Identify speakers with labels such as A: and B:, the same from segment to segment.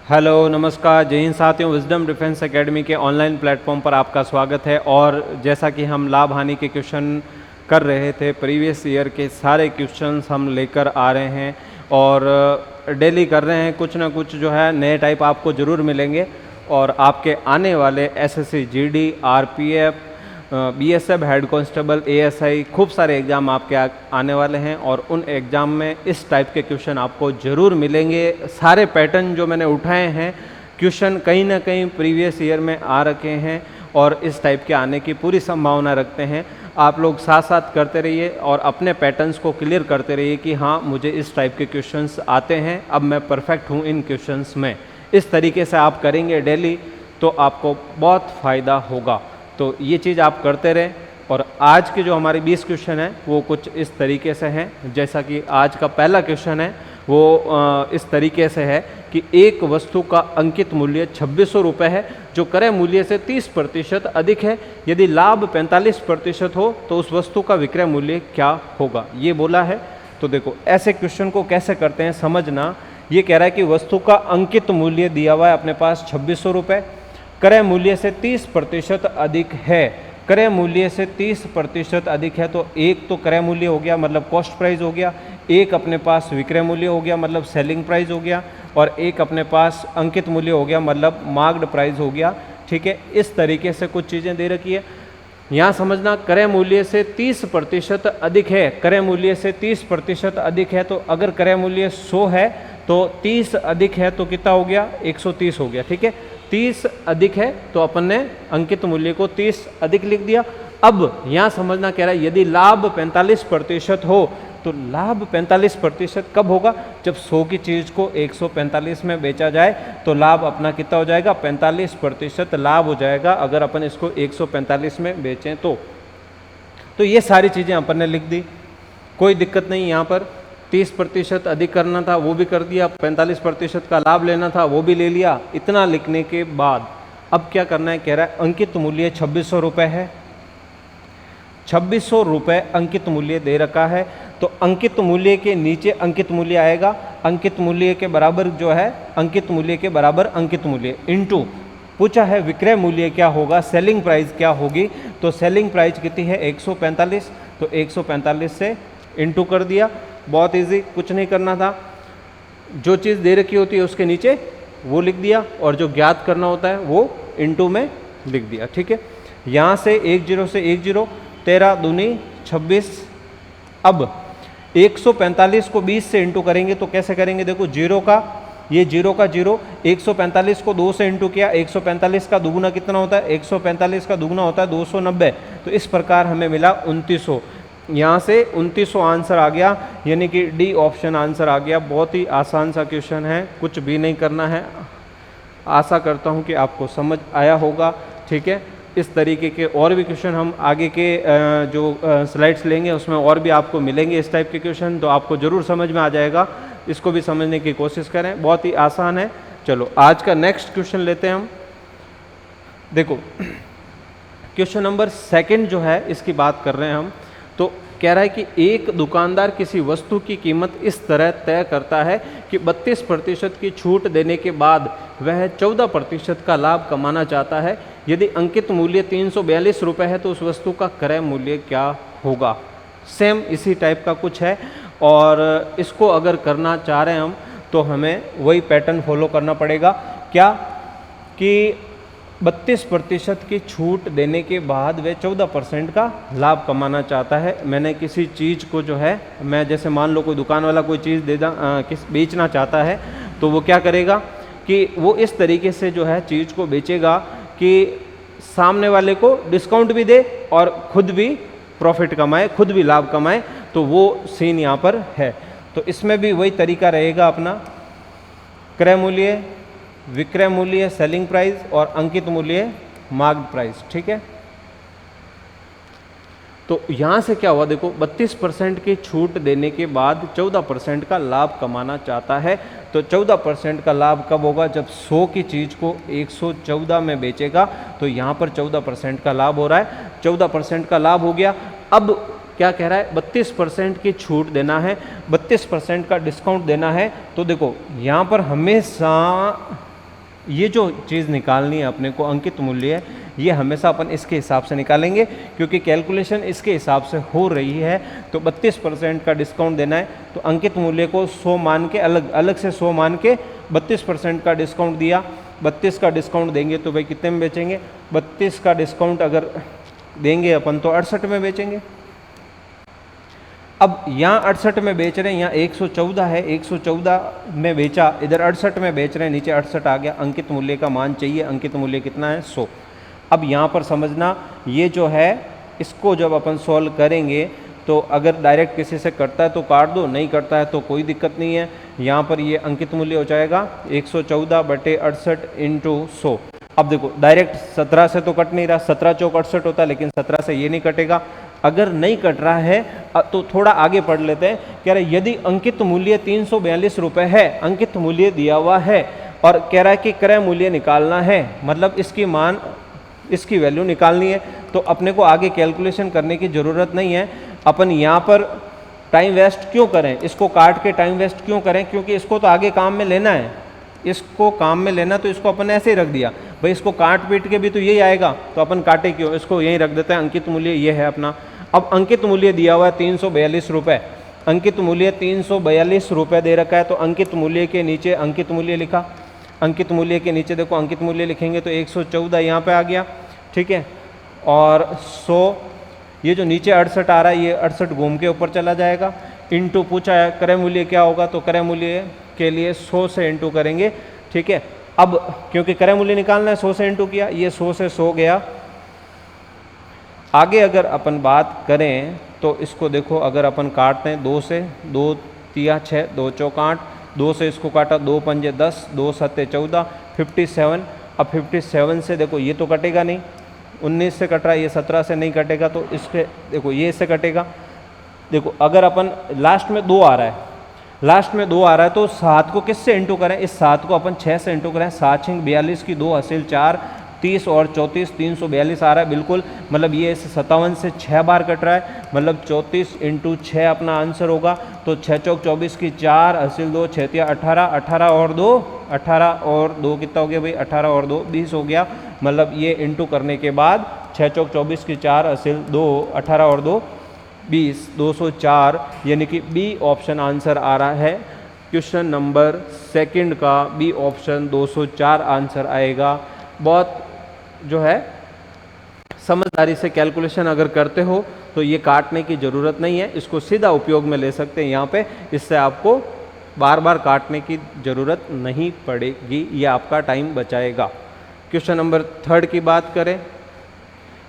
A: Hello नमस्कार जय हिंद साथियों। विजडम डिफेंस एकेडमी के ऑनलाइन प्लेटफॉर्म पर आपका स्वागत है। और जैसा कि हम लाभ हानि के क्वेश्चन कर रहे थे, प्रीवियस ईयर के सारे क्वेश्चंस हम लेकर आ रहे हैं और डेली कर रहे हैं। कुछ ना कुछ जो है नए टाइप आपको ज़रूर मिलेंगे और आपके आने वाले SSC, GD, RPF, BSF, head constable, ASI, खूब सारे एग्ज़ाम आपके आने वाले हैं और उन एग्ज़ाम में इस टाइप के क्वेश्चन आपको ज़रूर मिलेंगे। सारे पैटर्न जो मैंने उठाए हैं क्वेश्चन कहीं ना कहीं प्रीवियस ईयर में आ रखे हैं और इस टाइप के आने की पूरी संभावना रखते हैं। आप लोग साथ साथ करते रहिए और अपने पैटर्न्स को क्लियर करते रहिए कि हाँ मुझे इस टाइप के क्वेश्चंस आते हैं, अब मैं परफेक्ट हूँ इन क्वेश्चंस में। इस तरीके से आप करेंगे डेली तो आपको बहुत फ़ायदा होगा। तो ये चीज़ आप करते रहें। और आज के जो हमारे 20 क्वेश्चन हैं वो कुछ इस तरीके से हैं। जैसा कि आज का पहला क्वेश्चन है वो इस तरीके से है कि एक वस्तु का अंकित मूल्य 2600 रुपये है जो क्रय मूल्य से 30% अधिक है। यदि लाभ 45% हो तो उस वस्तु का विक्रय मूल्य क्या होगा, ये बोला है। तो देखो ऐसे क्वेश्चन को कैसे करते हैं समझना। ये कह रहा है कि वस्तु का अंकित मूल्य दिया हुआ है अपने पास 2600 रुपये, क्रय मूल्य से 30% अधिक है। क्रय मूल्य से 30% अधिक है तो एक तो क्रय मूल्य हो गया मतलब कॉस्ट प्राइस हो गया, एक अपने पास विक्रय मूल्य हो गया मतलब सेलिंग प्राइस हो गया, और एक अपने पास अंकित मूल्य हो गया मतलब मार्क्ड प्राइस हो गया। ठीक है, इस तरीके से कुछ चीज़ें दे रखी है। यहाँ समझना क्रय मूल्य से 30% अधिक है, क्रय मूल्य से 30% अधिक है तो अगर क्रय मूल्य 100 है तो 30 अधिक है तो कितना हो गया, 130 हो गया। ठीक है, 30 अधिक है तो अपन ने अंकित मूल्य को 30 अधिक लिख दिया। अब यहाँ समझना कह रहा है यदि लाभ 45% हो तो लाभ 45% कब होगा, जब 100 की चीज़ को 145 में बेचा जाए तो लाभ अपना कितना हो जाएगा, 45% लाभ हो जाएगा अगर अपन इसको 145 में बेचें तो ये सारी चीज़ें अपन ने लिख दी, कोई दिक्कत नहीं। यहाँ पर 30% अधिक करना था वो भी कर दिया, 45% का लाभ लेना था वो भी ले लिया। इतना लिखने के बाद अब क्या करना है, कह रहा है अंकित मूल्य 2600 रुपये है, 2600 रुपये अंकित मूल्य दे रखा है। तो अंकित मूल्य के नीचे अंकित मूल्य आएगा, अंकित मूल्य के बराबर जो है अंकित मूल्य के बराबर अंकित मूल्य इनटू पूछा है विक्रय मूल्य क्या होगा, सेलिंग प्राइस क्या होगी। तो सेलिंग प्राइस कितनी है 145, तो 145 से इनटू कर दिया। बहुत इजी, कुछ नहीं करना था। जो चीज़ दे रखी होती है उसके नीचे वो लिख दिया और जो ज्ञात करना होता है वो इनटू में लिख दिया। ठीक है, यहाँ से 10 से 10, 13 दूनी 26। अब 145 को 20 से इंटू करेंगे तो कैसे करेंगे, देखो जीरो का ये जीरो का जीरो, 145 को 2 से इंटू किया, 145 का दुगुना कितना होता है, 145 का दुगुना होता है 290। तो इस प्रकार हमें मिला 2900। यहाँ से 2900 आंसर आ गया, यानी कि डी ऑप्शन आंसर आ गया। बहुत ही आसान सा क्वेश्चन है, कुछ भी नहीं करना है। आशा करता हूँ कि आपको समझ आया होगा। ठीक है, इस तरीके के और भी क्वेश्चन हम आगे के जो स्लाइड्स लेंगे उसमें और भी आपको मिलेंगे इस टाइप के क्वेश्चन, तो आपको ज़रूर समझ में आ जाएगा। इसको भी समझने की कोशिश करें, बहुत ही आसान है। चलो आज का नेक्स्ट क्वेश्चन लेते हैं हम। देखो क्वेश्चन नंबर 2 जो है इसकी बात कर रहे हैं हम। तो कह रहा है कि एक दुकानदार किसी वस्तु की कीमत इस तरह तय करता है कि 32% की छूट देने के बाद वह 14% का लाभ कमाना चाहता है। यदि अंकित मूल्य 342 रुपये है तो उस वस्तु का क्रय मूल्य क्या होगा। सेम इसी टाइप का कुछ है और इसको अगर करना चाह रहे हैं हम तो हमें वही पैटर्न फॉलो करना पड़ेगा। क्या कि 32% की छूट देने के बाद वह 14% का लाभ कमाना चाहता है। मैंने किसी चीज़ को जो है, मैं जैसे मान लो कोई दुकान वाला कोई चीज़ बेचना चाहता है तो वो क्या करेगा कि वो इस तरीके से जो है चीज़ को बेचेगा कि सामने वाले को डिस्काउंट भी दे और खुद भी प्रॉफिट कमाए, खुद भी लाभ कमाए। तो वो सीन यहाँ पर है। तो इसमें भी वही तरीका रहेगा अपना, क्रय मूल्य, विक्रय मूल्य, सेलिंग प्राइस और अंकित मूल्य, मार्क्ड प्राइस। ठीक है, तो यहाँ से क्या हुआ, देखो 32% की छूट देने के बाद 14% का लाभ कमाना चाहता है। तो 14% का लाभ कब होगा, जब 100 की चीज़ को 114 में बेचेगा। तो यहाँ पर 14% का लाभ हो रहा है, 14% का लाभ हो गया। अब क्या कह रहा है, 32% की छूट देना है, 32% का डिस्काउंट देना है। तो देखो यहाँ पर हमेशा ये जो चीज़ निकालनी है अपने को अंकित मूल्य, ये हमेशा अपन इसके हिसाब से निकालेंगे क्योंकि कैलकुलेशन इसके हिसाब से हो रही है। तो 32% का डिस्काउंट देना है, तो अंकित मूल्य को 100 मान के अलग अलग से 100 मान के 32% का डिस्काउंट दिया। 32 का डिस्काउंट देंगे तो भाई कितने में बेचेंगे? 32 का डिस्काउंट अगर देंगे अपन तो 68 में बेचेंगे। अब यहाँ 68 में बेच रहे हैं, यहाँ 114 है, 114 में बेचा, इधर 68 में बेच रहे हैं, नीचे 68 आ गया। अंकित मूल्य का मान चाहिए, अंकित मूल्य कितना है? 100। अब यहाँ पर समझना, ये जो है इसको जब अपन सॉल्व करेंगे तो अगर डायरेक्ट किसी से करता है तो काट दो, नहीं करता है तो कोई दिक्कत नहीं है। यहाँ पर ये अंकित मूल्य हो जाएगा 114/68 इंटू 100। अब देखो डायरेक्ट 17 से तो कट नहीं रहा, 17 चौक 68 होता है, लेकिन 17 से ये नहीं कटेगा। अगर नहीं कट रहा है तो थोड़ा आगे पढ़ लेते हैं। कह रहे यदि अंकित मूल्य 342 रुपये है, अंकित मूल्य दिया हुआ है और कह रहा है कि क्रय मूल्य निकालना है, मतलब इसकी वैल्यू निकालनी है, तो अपने को आगे कैलकुलेशन करने की ज़रूरत नहीं है। अपन यहाँ पर टाइम वेस्ट क्यों करें, इसको काट के टाइम वेस्ट क्यों करें, क्योंकि इसको तो आगे काम में लेना है, इसको काम में लेना, तो इसको अपन ऐसे ही रख दिया। भाई इसको काट पीट के भी तो यही आएगा, तो अपन काटे क्यों, इसको यहीं रख देते हैं। अंकित मूल्य ये है अपना। अब अंकित मूल्य दिया हुआ है 342 रुपये, अंकित मूल्य 342 रुपये दे रखा है, तो अंकित मूल्य के नीचे अंकित मूल्य लिखा। अंकित मूल्य के नीचे देखो अंकित मूल्य लिखेंगे तो 114 यहाँ पे आ गया, ठीक है। और 100, ये जो नीचे 68 आ रहा है, ये 68 घूम के ऊपर चला जाएगा। इंटू पूछा है क्रय मूल्य क्या होगा, तो क्रय मूल्य के लिए 100 से इंटू करेंगे, ठीक है। अब क्योंकि क्रय मूल्य निकालना है, 100 से इंटू किया, ये 100 से 100 गया। आगे अगर अपन बात करें तो इसको देखो, अगर अपन काटते हैं 2 से, 2 तिया 6, 2 चौक 8, 2 से इसको काटा, 2 पंजे 10, 2 सत्ते 14, 57। अब 57 से देखो ये तो कटेगा नहीं, 19 से कट रहा है, ये 17 से नहीं कटेगा, तो इसके देखो ये इससे कटेगा। देखो अगर अपन लास्ट में 2 आ रहा है, लास्ट में 2 आ रहा है, तो 7 को किससे इंटू करें, इस 7 को अपन 6 से इंटू करें। 7 6 42 की 2 हासिल 4, 30 और 34, 342 आ रहा है बिल्कुल, मतलब ये इस 57 से 6 बार कट रहा है, मतलब 34 इंटू 6 अपना आंसर होगा। तो 6 चौक 24 की 4 हासिल 2, 6 तिया 18, 18 और 2, 18 और 2 कितना हो गया भाई, 18 और 2 20 हो गया। मतलब ये इंटू करने के बाद 6 चौक 24 की 4 हासिल 2, 18 और 2 20, 204, यानी कि बी ऑप्शन आंसर आ रहा है। क्वेश्चन नंबर 2 का बी ऑप्शन 204 आंसर आएगा। बहुत जो है समझदारी से कैलकुलेशन अगर करते हो तो ये काटने की ज़रूरत नहीं है, इसको सीधा उपयोग में ले सकते हैं यहाँ पे, इससे आपको बार बार काटने की ज़रूरत नहीं पड़ेगी, ये आपका टाइम बचाएगा। क्वेश्चन नंबर 3 की बात करें,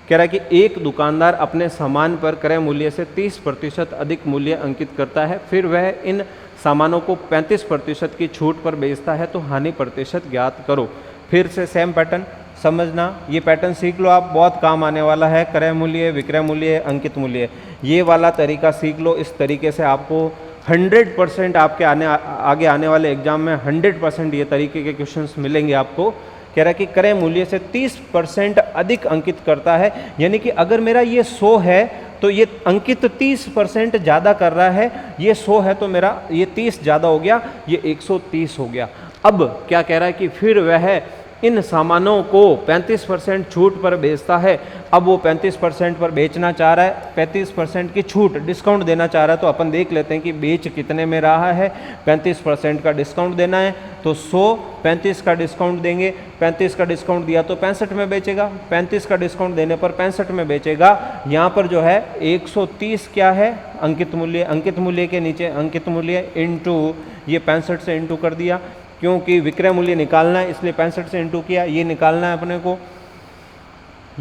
A: कह रहा है कि एक दुकानदार अपने सामान पर क्रय मूल्य से 30% अधिक मूल्य अंकित करता है, फिर वह इन सामानों को 35% की छूट पर बेचता है, तो हानि प्रतिशत ज्ञात करो। फिर से सेम पैटर्न समझना, ये पैटर्न सीख लो आप, बहुत काम आने वाला है। क्रय मूल्य, विक्रय मूल्य, अंकित मूल्य, ये वाला तरीका सीख लो। इस तरीके से आपको 100% आपके आगे आने वाले एग्जाम में 100% ये तरीके के क्वेश्चंस मिलेंगे आपको। कह रहा है कि क्रय मूल्य से 30% अधिक अंकित करता है, यानी कि अगर मेरा ये 100 है तो ये अंकित 30% ज़्यादा कर रहा है, ये 100 है तो मेरा ये 30 ज़्यादा हो गया, ये 130 हो गया। अब क्या कह रहा है कि फिर वह इन सामानों को 35% छूट पर बेचता है। अब वो 35% पर बेचना चाह रहा है, 35% की छूट डिस्काउंट देना चाह रहा है, तो अपन देख लेते हैं कि बेच कितने में रहा है। 35% का डिस्काउंट देना है, तो 100, 35 का डिस्काउंट देंगे, 35 का डिस्काउंट दिया तो 65 में बेचेगा, 35 का डिस्काउंट देने पर 65 में बेचेगा। यहाँ पर जो है 130 क्या है अंकित मूल्य, अंकित मूल्य के नीचे अंकित मूल्य इंटू ये 65 से इंटू कर दिया, क्योंकि विक्रय मूल्य निकालना है इसलिए 65 से इंटू किया। ये निकालना है अपने को,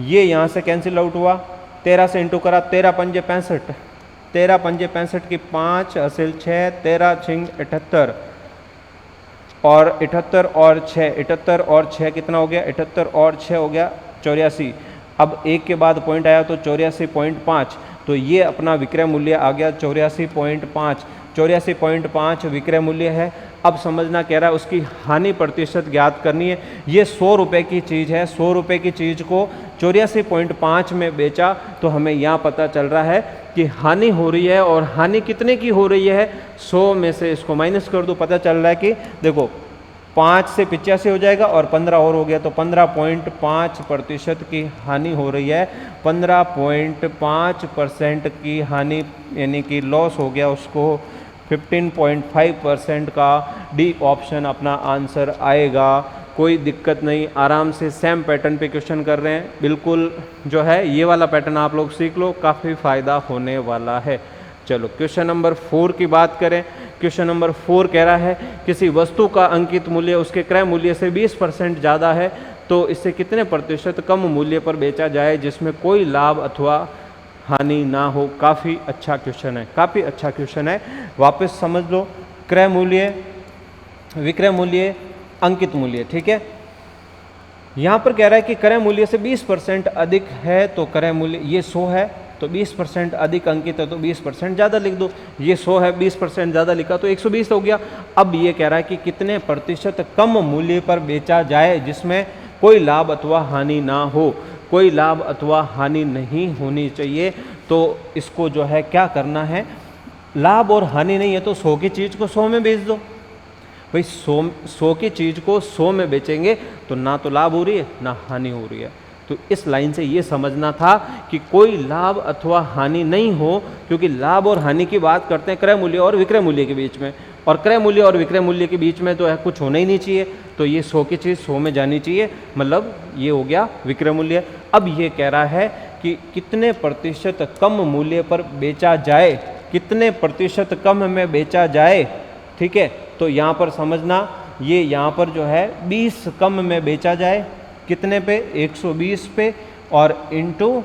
A: ये यहाँ से कैंसिल आउट हुआ, 13 से इंटू करा, 13 पंजे 65, 13 पंजे 65 की 5 हासिल 6, 13 छिंग 78 और 78 और 6, 78 और 6 कितना हो गया, 78 और 6 हो गया 84। अब एक के बाद पॉइंट आया तो 84.5, तो ये अपना विक्रय मूल्य आ गया 84.5, 84.5 विक्रय मूल्य है। अब समझना, कह रहा है उसकी हानि प्रतिशत ज्ञात करनी है। ये 100 रुपये की चीज़ है, 100 रुपये की चीज़ को 84.5 में बेचा, तो हमें यहाँ पता चल रहा है कि हानि हो रही है, और हानि कितने की हो रही है, 100 में से इसको माइनस कर दो, पता चल रहा है कि देखो 5 से 85 हो जाएगा और 15 और हो गया तो 15.5% की हानि हो रही है। 15.5% की हानि यानी कि लॉस हो गया उसको। 15.5% का डी ऑप्शन अपना आंसर आएगा। कोई दिक्कत नहीं, आराम से सेम पैटर्न पे क्वेश्चन कर रहे हैं। बिल्कुल जो है ये वाला पैटर्न आप लोग सीख लो, काफ़ी फायदा होने वाला है। चलो क्वेश्चन नंबर 4 की बात करें। क्वेश्चन नंबर 4 कह रहा है किसी वस्तु का अंकित मूल्य उसके क्रय मूल्य से 20% ज़्यादा है तो इसे कितने प्रतिशत कम मूल्य पर बेचा जाए जिसमें कोई लाभ अथवा हानि ना हो। काफ़ी अच्छा क्वेश्चन है, काफ़ी अच्छा क्वेश्चन है। वापस समझ लो, क्रय मूल्य, विक्रय मूल्य, अंकित मूल्य, ठीक है। यहाँ पर कह रहा है कि क्रय मूल्य से 20% अधिक है तो क्रय मूल्य, ये 100 है तो 20% अधिक अंकित है तो 20% ज़्यादा लिख दो। ये 100 है, 20% ज़्यादा लिखा तो 120 हो गया। अब ये कह रहा है कि कितने प्रतिशत कम मूल्य पर बेचा जाए जिसमें कोई लाभ अथवा हानि ना हो। कोई लाभ अथवा हानि नहीं होनी चाहिए। तो इसको जो है क्या करना है, लाभ और हानि नहीं है तो 100 की चीज़ को 100 में बेच दो। भाई 100 की चीज़ को 100 में बेचेंगे तो ना तो लाभ हो रही है ना हानि हो रही है। तो इस लाइन से ये समझना था कि कोई लाभ अथवा हानि नहीं हो, क्योंकि लाभ और हानि की बात करते हैं क्रय मूल्य और विक्रय मूल्य के बीच में, और क्रय मूल्य और विक्रय मूल्य के बीच में तो है कुछ होना ही नहीं चाहिए। तो ये 100 की चीज़ 100 में जानी चाहिए, मतलब ये हो गया विक्रय मूल्य। अब ये कह रहा है कि कितने प्रतिशत कम मूल्य पर बेचा जाए, कितने प्रतिशत कम में बेचा जाए, ठीक है। तो यहाँ पर समझना, ये यहाँ पर जो है 20 कम में बेचा जाए, कितने पे, 120 पे, और इनटू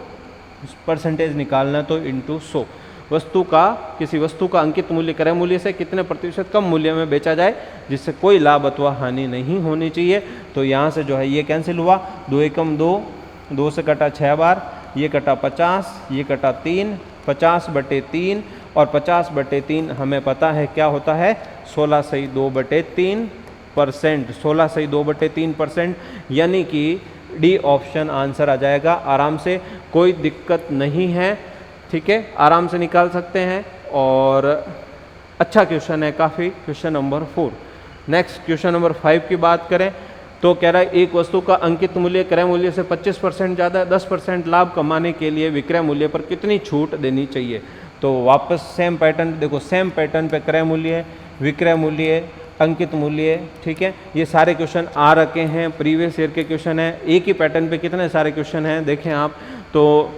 A: परसेंटेज निकालना तो इनटू 100। वस्तु का, किसी वस्तु का अंकित मूल्य क्रय मूल्य से कितने प्रतिशत कम मूल्य में बेचा जाए जिससे कोई लाभ अथवा हानि नहीं होनी चाहिए। तो यहाँ से जो है ये कैंसिल हुआ, 2 एकम 2, 2 से कटा 6 बार, ये कटा 50, ये कटा 3, 50/3, और 50/3 हमें पता है क्या होता है, 16/2/3%। 16/2/3%, यानी कि डी ऑप्शन आंसर आ जाएगा। आराम से, कोई दिक्कत नहीं है, ठीक है, आराम से निकाल सकते हैं। और अच्छा क्वेश्चन है काफ़ी, question number 4। Next question number 5 की बात करें तो कह रहा है एक वस्तु का अंकित मूल्य क्रय मूल्य से 25% ज़्यादा है, 10% लाभ कमाने के लिए विक्रय मूल्य पर कितनी छूट देनी चाहिए। तो वापस सेम पैटर्न देखो, सेम पैटर्न पे क्रय मूल्य, विक्रय मूल्य, अंकित मूल्य, ठीक है। ये सारे क्वेश्चन आ रखे हैं, प्रीवियस ईयर के क्वेश्चन है। एक ही पैटर्न पे कितने सारे क्वेश्चन हैं देखें आप। तो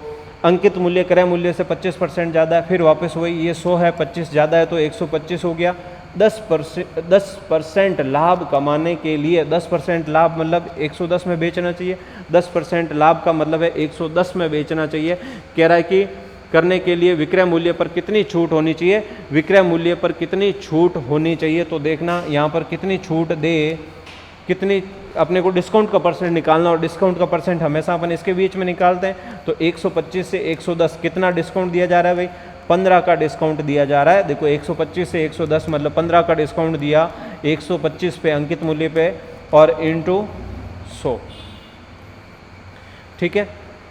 A: अंकित मूल्य क्रय मूल्य से 25% ज़्यादा है, फिर वापस वही, ये 100 है, 25 ज़्यादा है तो 125 हो गया। 10% लाभ कमाने के लिए, 10% लाभ मतलब 110 में बेचना चाहिए। 10% लाभ का मतलब है 110 में बेचना चाहिए। कह रहा है कि करने के लिए विक्रय मूल्य पर कितनी छूट होनी चाहिए, विक्रय मूल्य पर कितनी छूट होनी चाहिए। तो देखना यहाँ पर कितनी छूट दे, कितनी, अपने को डिस्काउंट का परसेंट निकालना, और डिस्काउंट का परसेंट हमेशा अपन इसके बीच में निकालते हैं। तो 125 से 110 कितना डिस्काउंट दिया जा रहा है भाई, 15 का डिस्काउंट दिया जा रहा है। देखो 125 से 110 मतलब 15 का डिस्काउंट दिया, 125 पे अंकित मूल्य पे, और इनटू 100, ठीक है।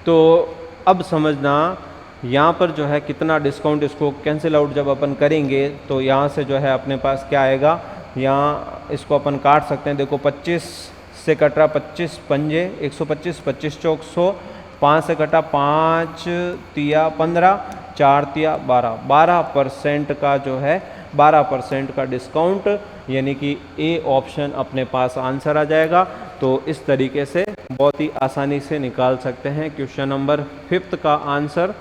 A: तो अब समझना यहाँ पर जो है कितना डिस्काउंट, इसको कैंसिल आउट जब अपन करेंगे तो यहाँ से जो है अपने पास क्या आएगा, यहाँ इसको अपन काट सकते हैं। देखो 25 से कट रहा 25 पंजे 125, 25 चौक 100, 5 से कटा 5 तिया 15, 4 तिया 12, 12% का जो है 12% का डिस्काउंट, यानी कि ए ऑप्शन अपने पास आंसर आ जाएगा। तो इस तरीके से बहुत ही आसानी से निकाल सकते हैं क्वेश्चन नंबर 5 का आंसर,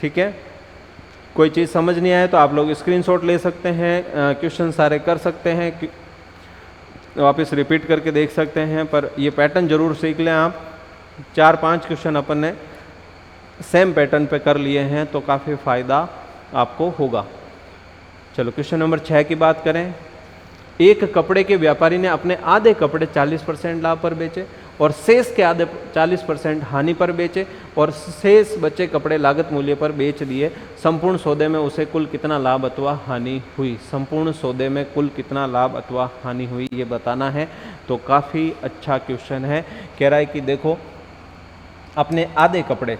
A: ठीक है। कोई चीज़ समझ नहीं आए तो आप लोग स्क्रीनशॉट ले सकते हैं, क्वेश्चन सारे कर सकते हैं, वापस रिपीट करके देख सकते हैं, पर ये पैटर्न जरूर सीख लें आप। 4-5 क्वेश्चन अपन ने सेम पैटर्न पे कर लिए हैं तो काफ़ी फ़ायदा आपको होगा। चलो क्वेश्चन नंबर 6 की बात करें। एक कपड़े के व्यापारी ने अपने आधे कपड़े 40% लाभ पर बेचे और शेष के आधे 40% हानि पर बेचे, और शेष बचे कपड़े लागत मूल्य पर बेच दिए। संपूर्ण सौदे में उसे कुल कितना लाभ अथवा हानि हुई। संपूर्ण सौदे में कुल कितना लाभ अथवा हानि हुई ये बताना है। तो काफ़ी अच्छा क्वेश्चन है। कह रहा है कि देखो अपने आधे कपड़े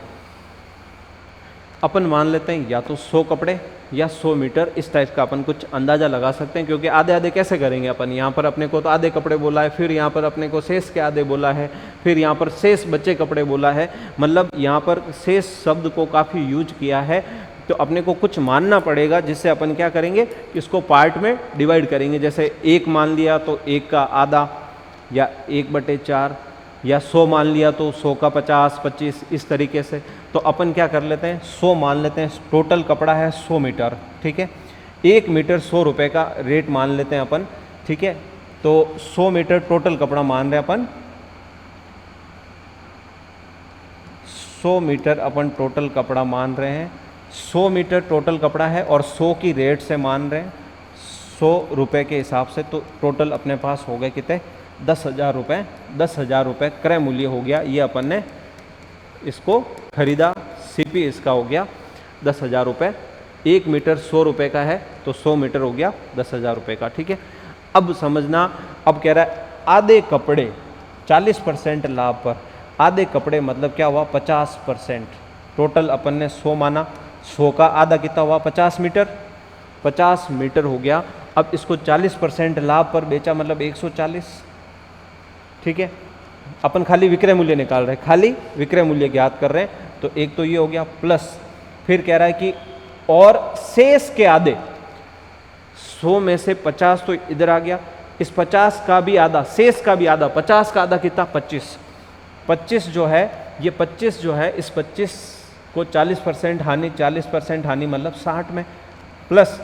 A: अपन मान लेते हैं, या तो 100 कपड़े या 100 मीटर, इस टाइप का अपन कुछ अंदाज़ा लगा सकते हैं। क्योंकि आधे आधे कैसे करेंगे अपन, यहाँ पर अपने को तो आधे कपड़े बोला है, फिर यहाँ पर अपने को शेष के आधे बोला है, फिर यहाँ पर शेष बचे कपड़े बोला है, मतलब यहाँ पर शेष शब्द को काफ़ी यूज किया है। तो अपने को कुछ मानना पड़ेगा, जिससे अपन क्या करेंगे, इसको पार्ट में डिवाइड करेंगे। जैसे 1 मान लिया तो 1 का आधा, या 1/4, या 100 मान लिया तो 100 का 50, 25, इस तरीके से। तो अपन क्या कर लेते हैं, 100 मान लेते हैं। टोटल कपड़ा है 100 मीटर, ठीक है। 1 मीटर 100 रुपये का रेट मान लेते हैं अपन, ठीक है। तो 100 मीटर टोटल कपड़ा मान रहे हैं अपन, 100 मीटर अपन टोटल कपड़ा मान रहे हैं। 100 मीटर टोटल कपड़ा है और 100 की रेट से मान रहे हैं, 100 रुपये के हिसाब से। तो टोटल अपने पास हो गए कितने, 10,000 रुपये। 10,000 रुपये क्रय मूल्य हो गया, ये अपन ने इसको खरीदा। सीपी इसका हो गया 10,000 रुपये। 1 मीटर 100 रुपये का है तो 100 मीटर हो गया 10,000 रुपये का, ठीक है। अब समझना, अब कह रहा है आधे कपड़े 40% लाभ पर, आधे कपड़े मतलब क्या हुआ, 50%। टोटल अपन ने 100 माना, 100 का आधा कितना हुआ, 50 मीटर। 50 मीटर हो गया। अब इसको 40% लाभ पर बेचा, मतलब 140, ठीक है। अपन खाली विक्रय मूल्य निकाल रहे हैं, खाली विक्रय मूल्य ज्ञात कर रहे हैं। तो एक तो ये हो गया, प्लस फिर कह रहा है कि और शेष के आधे, 100 में से 50 तो इधर आ गया, इस 50 का भी आधा, शेष का भी आधा, 50 का आधा कितना, 25। 25 जो है, ये 25 जो है, इस 25 को 40% हानि, 40% हानि मतलब 60 में, प्लस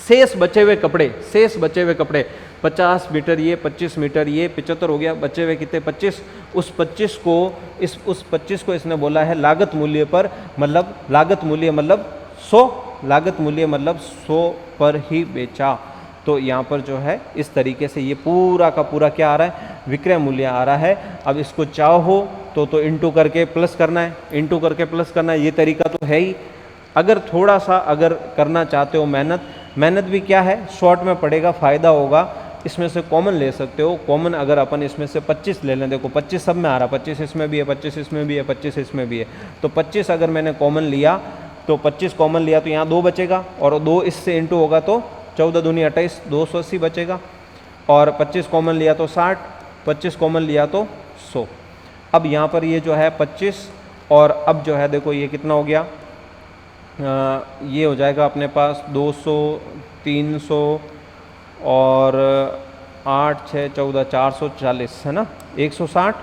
A: शेष बचे हुए कपड़े, शेष बचे हुए कपड़े 50 मीटर ये, 25 मीटर ये, 75 हो गया, बचे हुए कितने, 25। उस 25 को उस 25 को इसने बोला है लागत मूल्य पर, मतलब लागत मूल्य मतलब 100, लागत मूल्य मतलब 100 पर ही बेचा। तो यहाँ पर जो है इस तरीके से ये पूरा का पूरा क्या आ रहा है, विक्रय मूल्य आ रहा है। अब इसको चाहो तो इंटू करके प्लस करना है, इंटू करके प्लस करना है, ये तरीका तो है ही। अगर थोड़ा सा अगर करना चाहते हो मेहनत भी क्या है, शॉर्ट में पड़ेगा, फ़ायदा होगा, इसमें से कॉमन ले सकते हो। कॉमन अगर अपन इसमें से 25 ले लें, देखो 25 सब में आ रहा, 25 इसमें भी है, 25 इसमें भी है, 25 इसमें भी है। तो 25 अगर मैंने कॉमन लिया तो 25 कॉमन लिया तो यहाँ 2 बचेगा, और 2 इससे इंटू होगा तो 14 दूनी 28, 280 बचेगा। और 25 कॉमन लिया तो 60, 25 कॉमन लिया तो 100। अब यहाँ पर ये जो है 25, और अब जो है देखो ये कितना हो गया, ये हो जाएगा अपने पास 200, 300 और 8, 6, 14, 440 है ना, 160,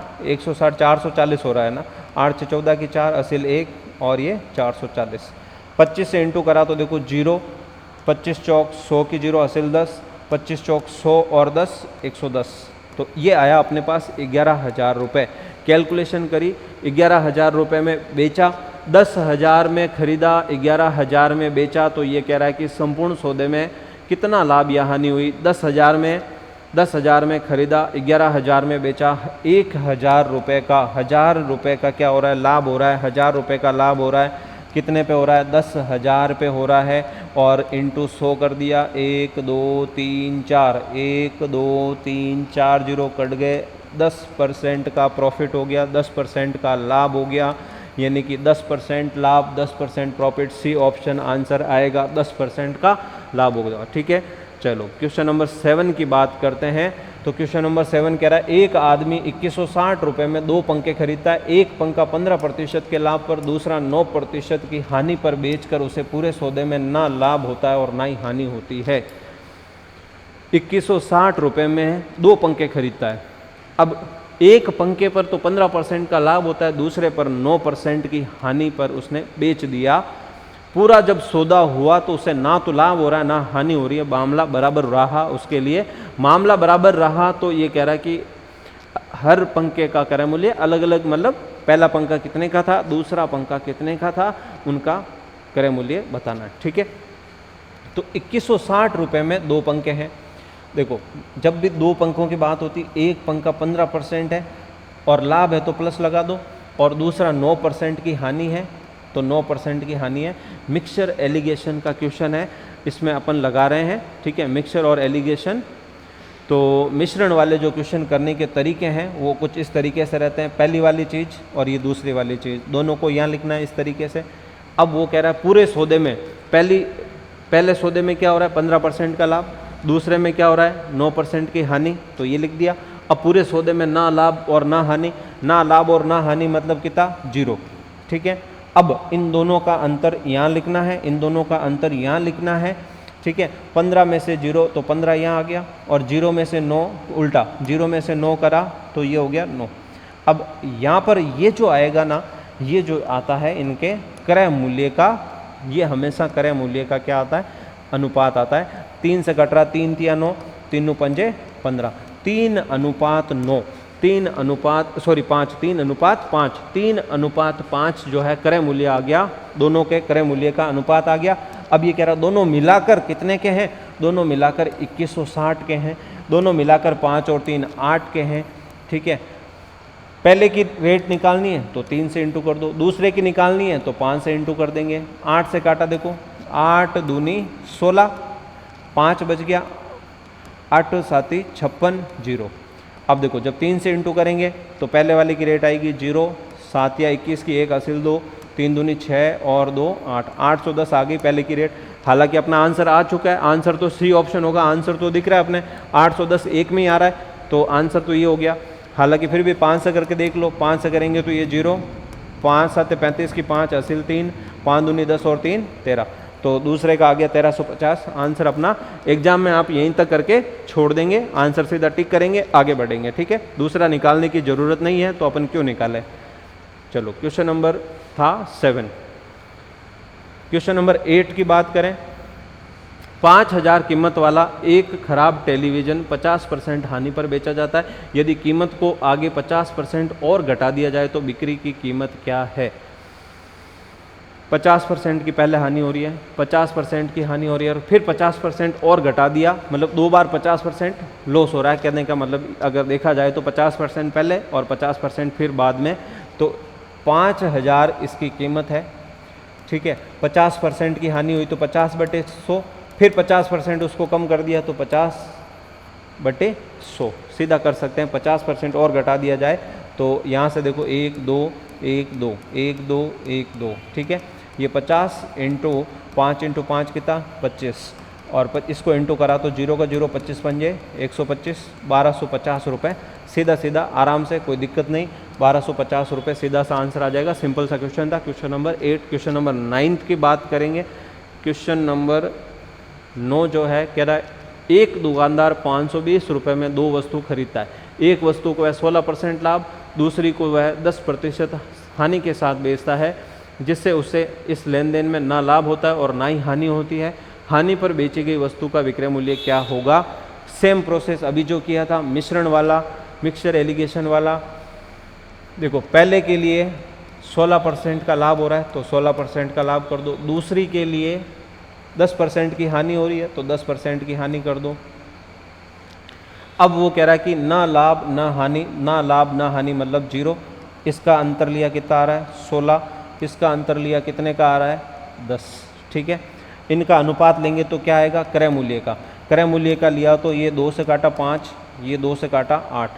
A: 440 हो रहा है ना। 8, 6, 14 की 4, असिल 1 और ये 440। 25 से इंटू करा तो देखो 0, 25 चौक 100 की 0, असिल 10, 25 चौक 100 और 10, 110। तो ये आया अपने पास 11,000 रुपये। कैलकुलेशन करी, 11,000 रुपये में बेचा, 10,000 में खरीदा, 11,000 में बेचा। तो ये कह रहा है कि संपूर्ण सौदे में कितना लाभ या हानि हुई, 10,000 में खरीदा, 11,000 में बेचा, 1,000 रुपये का, 1,000 रुपये का क्या हो रहा है, लाभ हो रहा है। 1,000 रुपये का लाभ हो रहा है, कितने पे हो रहा है, 10,000 पे हो रहा है। और इंटू 100 कर दिया, 1, 2, 3, 4, 1, 2, 3, 4 जीरो कट गए, 10% का प्रॉफिट हो गया, 10% का लाभ हो गया। यानी कि 10% लाभ, 10% प्रॉफिट, सी ऑप्शन आंसर आएगा, 10% का लाभ होगा, ठीक है। चलो क्वेश्चन नंबर 7 की बात करते हैं। तो क्वेश्चन नंबर 7 कह रहा है, एक आदमी 2160 रुपये में 2 पंखे खरीदता है। एक पंखा 15% के लाभ पर, दूसरा 9% की हानि पर बेचकर उसे पूरे सौदे में ना लाभ होता है और ना ही हानि होती है। 2160 रुपये में 2 पंखे खरीदता है। अब एक पंखे पर तो 15% का लाभ होता है, दूसरे पर 9% की हानि पर उसने बेच दिया। पूरा जब सौदा हुआ तो उसे ना तो लाभ हो रहा है ना हानि हो रही है, मामला बराबर रहा उसके लिए। मामला बराबर रहा तो ये कह रहा है कि हर पंखे का क्रय मूल्य अलग अलग, मतलब पहला पंखा कितने का था, दूसरा पंखा कितने का था, उनका क्रय मूल्य बताना, ठीक है। तो 2160 रुपये में 2 पंखे हैं। देखो जब भी 2 पंखों की बात होती, एक पंखा 15% है और लाभ है तो प्लस लगा दो, और दूसरा 9% की हानि है तो 9% की हानि है। मिक्सचर एलिगेशन का क्वेश्चन है, इसमें अपन लगा रहे हैं, ठीक है। मिक्सचर और एलिगेशन, तो मिश्रण वाले जो क्वेश्चन करने के तरीके हैं वो कुछ इस तरीके से रहते हैं। पहली वाली चीज़ और ये दूसरी वाली चीज़, दोनों को यहाँ लिखना है इस तरीके से। अब वो कह रहा है पूरे सौदे में पहले सौदे में क्या हो रहा है 15% का लाभ, दूसरे में क्या हो रहा है 9% की हानि, तो ये लिख दिया। अब पूरे सौदे में ना लाभ और ना हानि, ना लाभ और ना हानि मतलब कितना 0, ठीक है। अब इन दोनों का अंतर यहाँ लिखना है, इन दोनों का अंतर यहाँ लिखना है, ठीक है। 15 में से 0 तो 15 यहाँ आ गया, और 0 में से 9 उल्टा, 0 में से 9 करा तो ये हो गया 9। अब यहाँ पर ये जो आएगा ना, ये जो आता है इनके क्रय मूल्य का, ये हमेशा क्रय मूल्य का क्या आता है अनुपात आता है। 3 से कट रहा, 3 तिया 9, 3 पंजे 15, 3:9, 3:5, 3:5 जो है क्रय मूल्य आ गया, दोनों के क्रय मूल्य का अनुपात आ गया। अब ये कह रहा दोनों मिलाकर कितने के हैं, दोनों मिलाकर 2160 के हैं, दोनों मिलाकर 5 और 3 8 के हैं, ठीक है। पहले की रेट निकालनी है तो 3 से इंटू कर दो, दूसरे की निकालनी है तो 5 से इंटू कर देंगे। 8 से काटा देखो, 8 दूनी 16, 5 बच गया, 8 7 56 0। अब देखो जब 3 से इंटू करेंगे तो पहले वाले की रेट आएगी 0, 7 या 21 की 1 हासिल 2, 3 दूनी 6 और 2 8, 810 आ गई पहले की रेट। हालांकि अपना आंसर आ चुका है, आंसर तो सी ऑप्शन होगा, आंसर तो दिख रहा है अपने 810 एक में ही आ रहा है, तो आंसर तो ये हो गया। हालांकि फिर भी 5 से करके देख लो, 5 से करेंगे तो ये 0, 5 7 35 की 5 हासिल 3, 5 दूनी 10 और 3 13, तो दूसरे का आ गया 1350। आंसर अपना एग्जाम में आप यहीं तक करके छोड़ देंगे, आंसर सीधा टिक करेंगे, आगे बढ़ेंगे, ठीक है। दूसरा निकालने की ज़रूरत नहीं है, तो अपन क्यों निकालें। चलो क्वेश्चन नंबर था 7। क्वेश्चन नंबर 8 की बात करें। 5000 कीमत वाला एक खराब टेलीविज़न 50% हानि पर बेचा जाता है। यदि कीमत को आगे 50% और घटा दिया जाए तो बिक्री की कीमत क्या है। 50% की पहले हानि हो रही है, 50% की हानि हो रही है, और फिर 50% और घटा दिया, मतलब 2 बार 50% लॉस हो रहा है। कहने का मतलब अगर देखा जाए तो 50% पहले और 50% फिर बाद में, तो 5000 इसकी कीमत है, ठीक है। 50% की हानि हुई तो 50/100, फिर 50% उसको कम कर दिया तो 50/100 सीधा कर सकते हैं। 50% और घटा दिया जाए तो यहाँ से देखो 1 2 1 2 1 2 1 2, ठीक है। ये 50 × 5 × 5 कितना 25, और इसको इंटू करा तो 0 का 0, 25 पंजे 125, 1250 रुपये। सीधा सीधा आराम से, कोई दिक्कत नहीं, 1250 रुपये सीधा सा आंसर आ जाएगा। सिंपल सा क्वेश्चन था, क्वेश्चन नंबर 8। क्वेश्चन नंबर 9 की बात करेंगे। क्वेश्चन नंबर 9 जो है कह रहा है एक दुकानदार 520 रुपये में 2 वस्तु खरीदता है। एक वस्तु को वह 16% लाभ, दूसरी को वह 10% हानि के साथ बेचता है, जिससे उससे इस लेन देन में ना लाभ होता है और ना ही हानि होती है। हानि पर बेची गई वस्तु का विक्रय मूल्य क्या होगा। सेम प्रोसेस अभी जो किया था मिश्रण वाला, मिक्सचर एलिगेशन वाला। देखो पहले के लिए 16% का लाभ हो रहा है तो 16% का लाभ कर दो, दूसरी के लिए 10% की हानि हो रही है तो 10% की हानि कर दो। अब वो कह रहा है कि ना लाभ ना हानि, ना लाभ ना हानि मतलब 0। इसका अंतर लिया कितना आ रहा है 16, इसका अंतर लिया कितने का आ रहा है 10, ठीक है। इनका अनुपात लेंगे तो क्या आएगा क्रय मूल्य का। क्रय मूल्य का लिया तो ये 2 से काटा 5, ये 2 से काटा 8।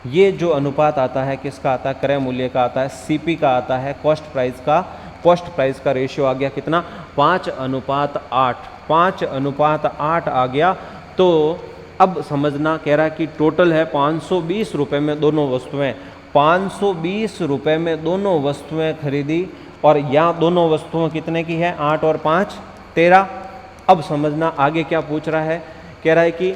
A: ये जो अनुपात आता है किसका आता है क्रय मूल्य का आता है, सीपी का आता है, कॉस्ट प्राइस का। कॉस्ट प्राइस का रेशियो आ गया कितना 5:8, 5:8 आ गया। तो अब समझना, कह रहा है कि टोटल है 520 रुपये में दोनों वस्तुएं, 520 रुपये में दोनों वस्तुएं खरीदी, और यहाँ दोनों वस्तुएं कितने की है 8 और 5 13। अब समझना आगे क्या पूछ रहा है, कह रहा है कि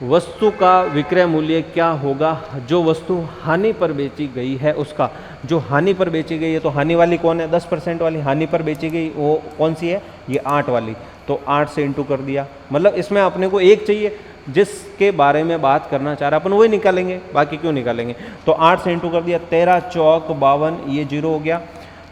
A: वस्तु का विक्रय मूल्य क्या होगा जो वस्तु हानि पर बेची गई है उसका। जो हानि पर बेची गई है तो हानि वाली कौन है 10% वाली, हानि पर बेची गई वो कौन सी है ये 8 वाली, तो 8 से इंटू कर दिया। मतलब इसमें अपने को एक चाहिए जिसके बारे में बात करना चाह रहा है, अपन वही निकालेंगे, बाकी क्यों निकालेंगे। तो 8 से इंटू कर दिया, 13 चौक 52, ये 0 हो गया।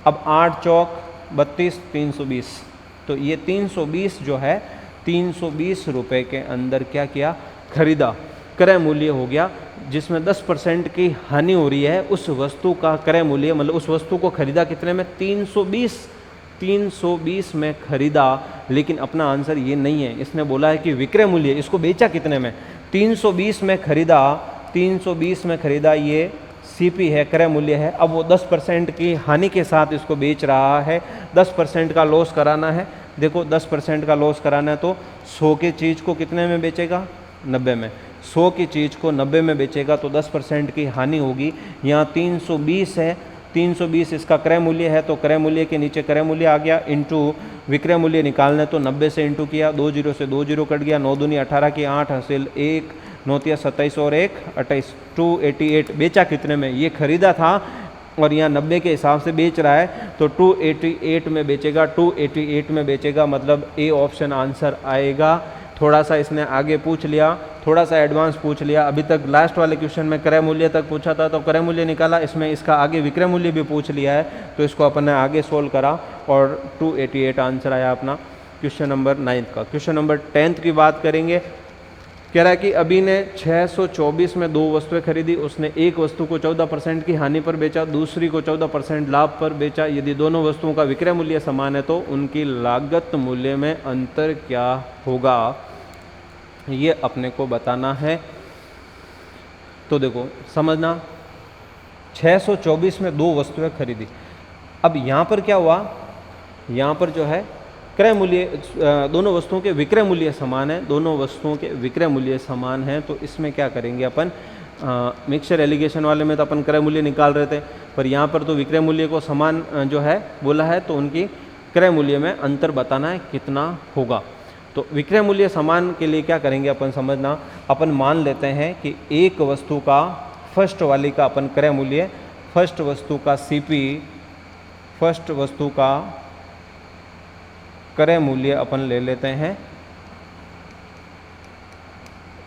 A: अब 8 चौक 32, 320, तो ये 320 जो है 320 रुपये के अंदर क्या किया खरीदा, क्रय मूल्य हो गया। जिसमें 10% की हानि हो रही है उस वस्तु का क्रय मूल्य, मतलब उस वस्तु को खरीदा कितने में 320 में खरीदा। लेकिन अपना आंसर ये नहीं है, इसने बोला है कि विक्रय मूल्य, इसको बेचा कितने में 320 में खरीदा, 320 में खरीदा, ये सीपी है क्रय मूल्य है। अब वो 10% की हानि के साथ इसको बेच रहा है, 10% का लॉस कराना है देखो 10% का लॉस कराना है तो 100 की चीज़ को कितने में बेचेगा, 90 में। 100 की चीज़ को 90 में बेचेगा तो 10% की हानि होगी। यहाँ 320 है, 320 इसका क्रय मूल्य है, तो क्रय मूल्य के नीचे क्रय मूल्य आ गया, इंटू विक्रय मूल्य निकालना है तो 90 से इंटू किया, 2 जीरो से 2 जीरो कट गया, 9 दूनी 18 की 8 हासिल 1, 9 तिया 27 और 1 28, 288। बेचा कितने में, ये खरीदा था और यहाँ 90 के हिसाब से बेच रहा है तो 288 में बेचेगा, 288 में बेचेगा, मतलब ए ऑप्शन आंसर आएगा। थोड़ा सा इसने आगे पूछ लिया, थोड़ा सा एडवांस पूछ लिया। अभी तक लास्ट वाले क्वेश्चन में क्रय मूल्य तक पूछा था तो क्रय मूल्य निकाला, इसमें इसका आगे विक्रय मूल्य भी पूछ लिया है तो इसको अपन ने आगे सोल्व करा और 288 आंसर आया अपना क्वेश्चन नंबर 9 का। क्वेश्चन नंबर 10 की बात करेंगे। कह रहा है कि अभी ने 624 में 2 वस्तुएं खरीदी, उसने एक वस्तु को 14% की हानि पर बेचा, दूसरी को 14% लाभ पर बेचा। यदि दोनों वस्तुओं का विक्रय मूल्य समान है तो उनकी लागत मूल्य में अंतर क्या होगा, ये अपने को बताना है। तो देखो समझना, 624 में 2 वस्तुएं खरीदी। अब यहाँ पर क्या हुआ, यहाँ पर जो है क्रय मूल्य, दोनों वस्तुओं के विक्रय मूल्य समान है, दोनों वस्तुओं के विक्रय मूल्य समान हैं, तो इसमें क्या करेंगे अपन, मिक्सचर एलिगेशन वाले में तो अपन क्रय मूल्य निकाल रहे थे, पर यहाँ पर तो विक्रय मूल्य को समान जो है बोला है, तो उनकी क्रय मूल्य में अंतर बताना है कितना होगा। तो विक्रय मूल्य समान के लिए क्या करेंगे अपन, समझना, अपन मान लेते हैं कि एक वस्तु का फर्स्ट वाली का अपन क्रय मूल्य, फर्स्ट वस्तु का सीपी, फर्स्ट वस्तु का क्रय मूल्य अपन ले लेते हैं,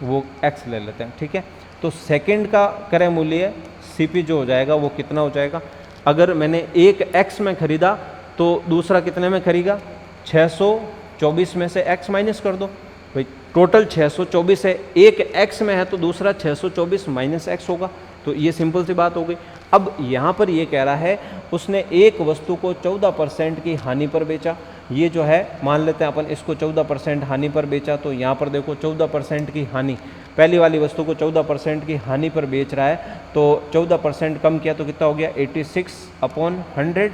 A: वो x ले लेते हैं, ठीक है। तो सेकंड का क्रय मूल्य सीपी जो हो जाएगा वो कितना हो जाएगा, अगर मैंने एक x में खरीदा तो दूसरा कितने में खरीदा, 624 में से x माइनस कर दो भाई, टोटल 624 है, एक x में है तो दूसरा 624 माइनस x होगा, तो ये सिंपल सी बात हो गई। अब यहाँ पर ये कह रहा है उसने एक वस्तु को 14% की हानि पर बेचा, ये जो है मान लेते हैं अपन इसको 14% हानि पर बेचा, तो यहाँ पर देखो 14% की हानि, पहली वाली वस्तु को 14% की हानि पर बेच रहा है, तो 14% कम किया तो कितना हो गया, 86/100।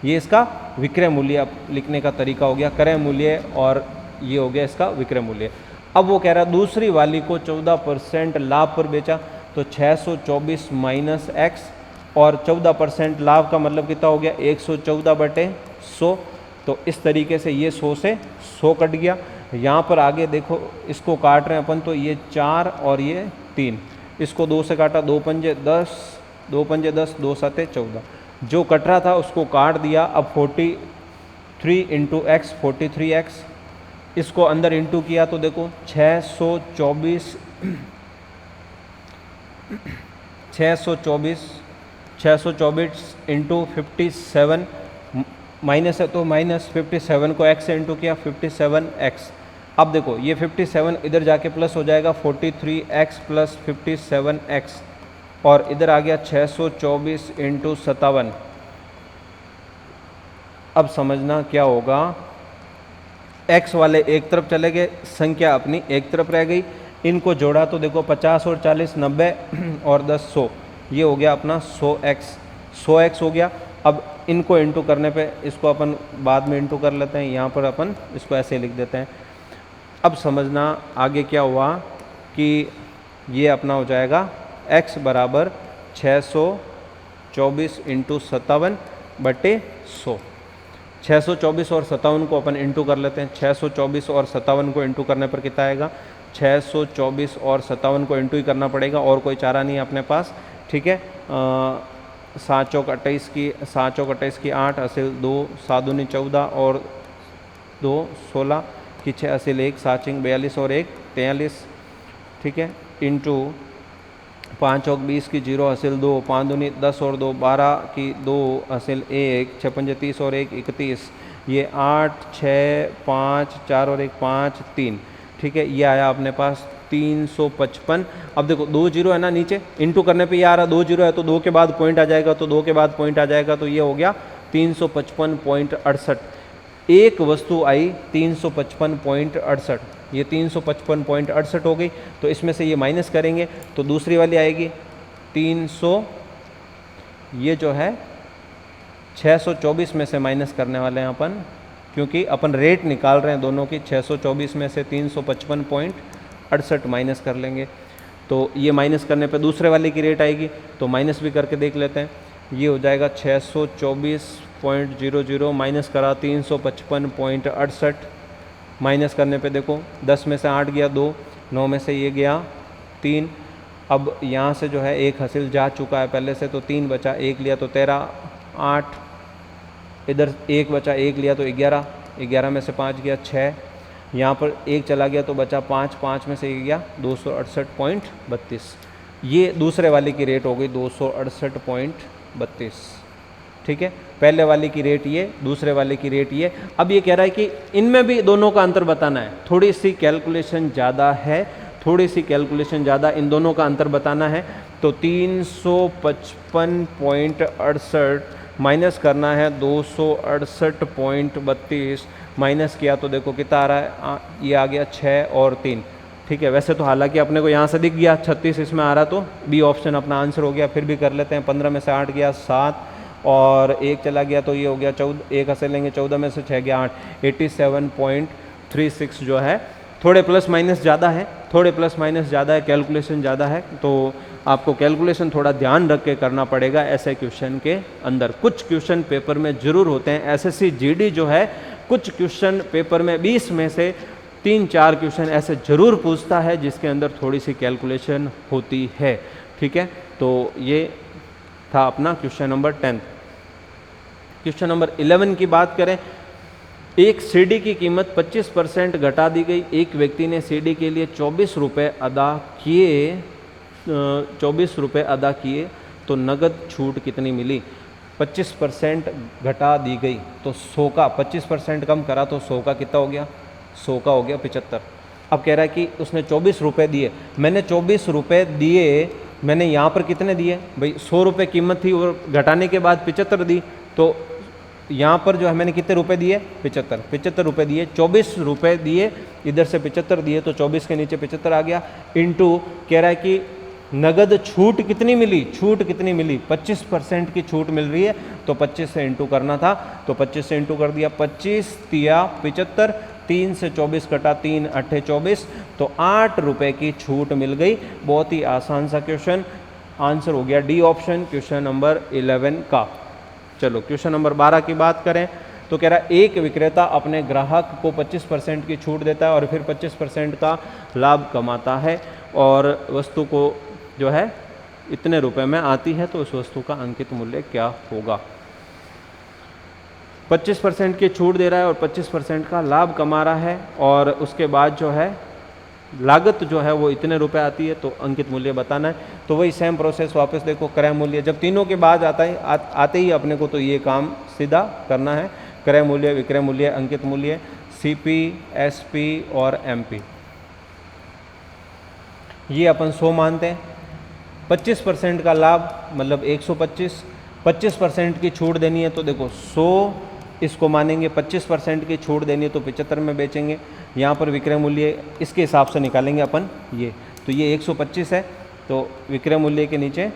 A: ये इसका विक्रय मूल्य लिखने का तरीका हो गया, क्रय मूल्य, और ये हो गया इसका विक्रय मूल्य। अब वो कह रहा है दूसरी वाली को 14% लाभ पर बेचा, तो 624 माइनस x, और 14% लाभ का मतलब कितना हो गया, 114/100। तो इस तरीके से ये 100 से 100 कट गया। यहाँ पर आगे देखो इसको काट रहे हैं अपन, तो ये 4 और ये 3, इसको 2 से काटा, 2 पंजे 10, 2 पंजे 10, 2 सते 14, जो कट रहा था उसको काट दिया। अब 43 इंटू एक्स, 43x, इसको अंदर इंटू किया तो देखो 624 इंटू 57, माइनस है तो माइनस 57 को x से इंटू किया, 57x। अब देखो ये 57 इधर जाके प्लस हो जाएगा, 43x प्लस 57x, और इधर आ गया 624 इंटू 57। अब समझना क्या होगा, x वाले एक तरफ चले गए, संख्या अपनी एक तरफ रह गई, इनको जोड़ा तो देखो 50 और 40 90 और 10 100, ये हो गया अपना 100x हो गया। अब इनको इंटू करने पे इसको अपन बाद में इंटू कर लेते हैं, यहाँ पर अपन इसको ऐसे लिख देते हैं। अब समझना आगे क्या हुआ कि ये अपना हो जाएगा x बराबर 624 इंटू 57/100। 624 और 57 को अपन इंटू कर लेते हैं, 624 और 57 को इंटू करने पर कितना आएगा, 624 और 57 को इंटू ही करना पड़ेगा, और कोई चारा नहीं है अपने पास, ठीक है। 7 चौक 28 की 8 असिल 2, 7 दूनी 14 और 2 16 की 6 असिल 1, 7 चिंग 42 और 1 43, ठीक है, इंटू 5 चौक 20 की 0 असिल 2, 5 दूनी 10 और 2 12 की 2 असिल 1, 6 पंजे 30 और 1 31, ये 8 6 5 4 और 1 5 3, ठीक है। ये आया अपने पास 355। अब देखो 2 जीरो है ना नीचे, इंटू करने पे ये आ रहा 2 जीरो है, तो 2 के बाद पॉइंट आ जाएगा, तो 2 के बाद पॉइंट आ जाएगा, तो ये हो गया 355.68। एक वस्तु आई 355.68, ये 355.68 हो गई, तो इसमें से ये माइनस करेंगे तो दूसरी वाली आएगी 300, ये जो है 624 में से माइनस करने वाले हैं अपन क्योंकि अपन रेट निकाल रहे हैं दोनों की। 624 में से 355.68 माइनस कर लेंगे तो ये माइनस करने पे दूसरे वाले की रेट आएगी, तो माइनस भी करके देख लेते हैं। ये हो जाएगा 624.00 माइनस करा 355.68, माइनस करने पे देखो 10 में से 8 गया 2, 9 में से ये गया 3। अब यहाँ से जो है एक हासिल जा चुका है पहले से, तो 3 बचा, 1 लिया तो 13, 8, इधर 1 बचा, 1 लिया तो 11, 11 में से 5 गया 6, यहाँ पर 1 चला गया तो बचा 5, 5 में से 1 गया 268.32। ये दूसरे वाले की रेट हो गई 268.32। ठीक है, पहले वाले की रेट ये, दूसरे वाले की रेट ये। अब ये कह रहा है कि इनमें भी दोनों का अंतर बताना है। थोड़ी सी कैलकुलेशन ज़्यादा है, थोड़ी सी कैलकुलेशन ज़्यादा, इन दोनों का अंतर बताना है। तो 355.68 माइनस करना है 268.32, माइनस किया तो देखो कितना आ रहा है, ये आ गया 6 और 3। ठीक है, वैसे तो हालांकि अपने को यहाँ से दिख गया 36 इसमें आ रहा, तो बी ऑप्शन अपना आंसर हो गया। फिर भी कर लेते हैं। 15 में से 8 गया 7 और 1 चला गया तो ये हो गया 14, 1 हंसे लेंगे, 14 में से 6 गया 8, 87.36 जो है। थोड़े प्लस माइनस ज़्यादा है, थोड़े प्लस माइनस ज़्यादा है, कैलकुलेशन ज़्यादा है, तो आपको कैलकुलेशन थोड़ा ध्यान रख के करना पड़ेगा ऐसे क्वेश्चन के अंदर। कुछ क्वेश्चन पेपर में ज़रूर होते हैं, एसएससी जीडी जो है कुछ क्वेश्चन पेपर में 20 में से 3-4 क्वेश्चन ऐसे ज़रूर पूछता है जिसके अंदर थोड़ी सी कैलकुलेशन होती है। ठीक है, तो ये था अपना क्वेश्चन नंबर 10। क्वेश्चन नंबर 11 की बात करें, एक सीडी की कीमत 25% घटा दी गई। एक व्यक्ति ने सीडी के लिए 24 रुपये अदा किए, 24 रुपये अदा किए तो नगद छूट कितनी मिली? 25% घटा दी गई तो 100 का 25% कम करा तो 100 का कितना हो गया? 100 का हो गया 75। अब कह रहा है कि उसने 24 रुपये दिए, मैंने 24 रुपये दिए, मैंने यहाँ पर कितने दिए भाई? 100 रुपये कीमत थी और घटाने के बाद 75 दी, तो यहाँ पर जो है मैंने कितने रुपए दिए? 75 रुपए दिए। 24 रुपए दिए, इधर से 75 दिए तो 24 के नीचे 75 आ गया। इनटू कह रहा है कि नगद छूट कितनी मिली? छूट कितनी मिली? 25% की छूट मिल रही है, तो 25 से इंटू करना था, तो 25 से इंटू कर दिया। 25 तिया 75, 3 से 24 कटा, 3 अट्ठे 24, तो 8 रुपये की छूट मिल गई। बहुत ही आसान सा क्वेश्चन, आंसर हो गया डी ऑप्शन क्वेश्चन नंबर 11 का। चलो क्वेश्चन नंबर 12 की बात करें तो कह रहा है एक विक्रेता अपने ग्राहक को 25% की छूट देता है और फिर 25% का लाभ कमाता है और वस्तु को जो है इतने रुपए में आती है, तो उस वस्तु का अंकित मूल्य क्या होगा? 25% की छूट दे रहा है और 25% का लाभ कमा रहा है और उसके बाद जो है लागत जो है वो इतने रुपए आती है, तो अंकित मूल्य बताना है। तो वही सेम प्रोसेस वापस देखो, क्रय मूल्य जब तीनों के बाद आता है आते ही अपने को तो ये काम सीधा करना है। क्रय मूल्य, विक्रय मूल्य, अंकित मूल्य, सीपी, एसपी और एमपी, ये अपन 100 मानते हैं। 25% का लाभ मतलब 125, 25% की छूट देनी है तो देखो 100 इसको मानेंगे, 25% की छूट देनी है तो 75 में बेचेंगे। यहाँ पर विक्रय मूल्य इसके हिसाब से निकालेंगे अपन ये, तो ये 125 है, तो विक्रय मूल्य के नीचे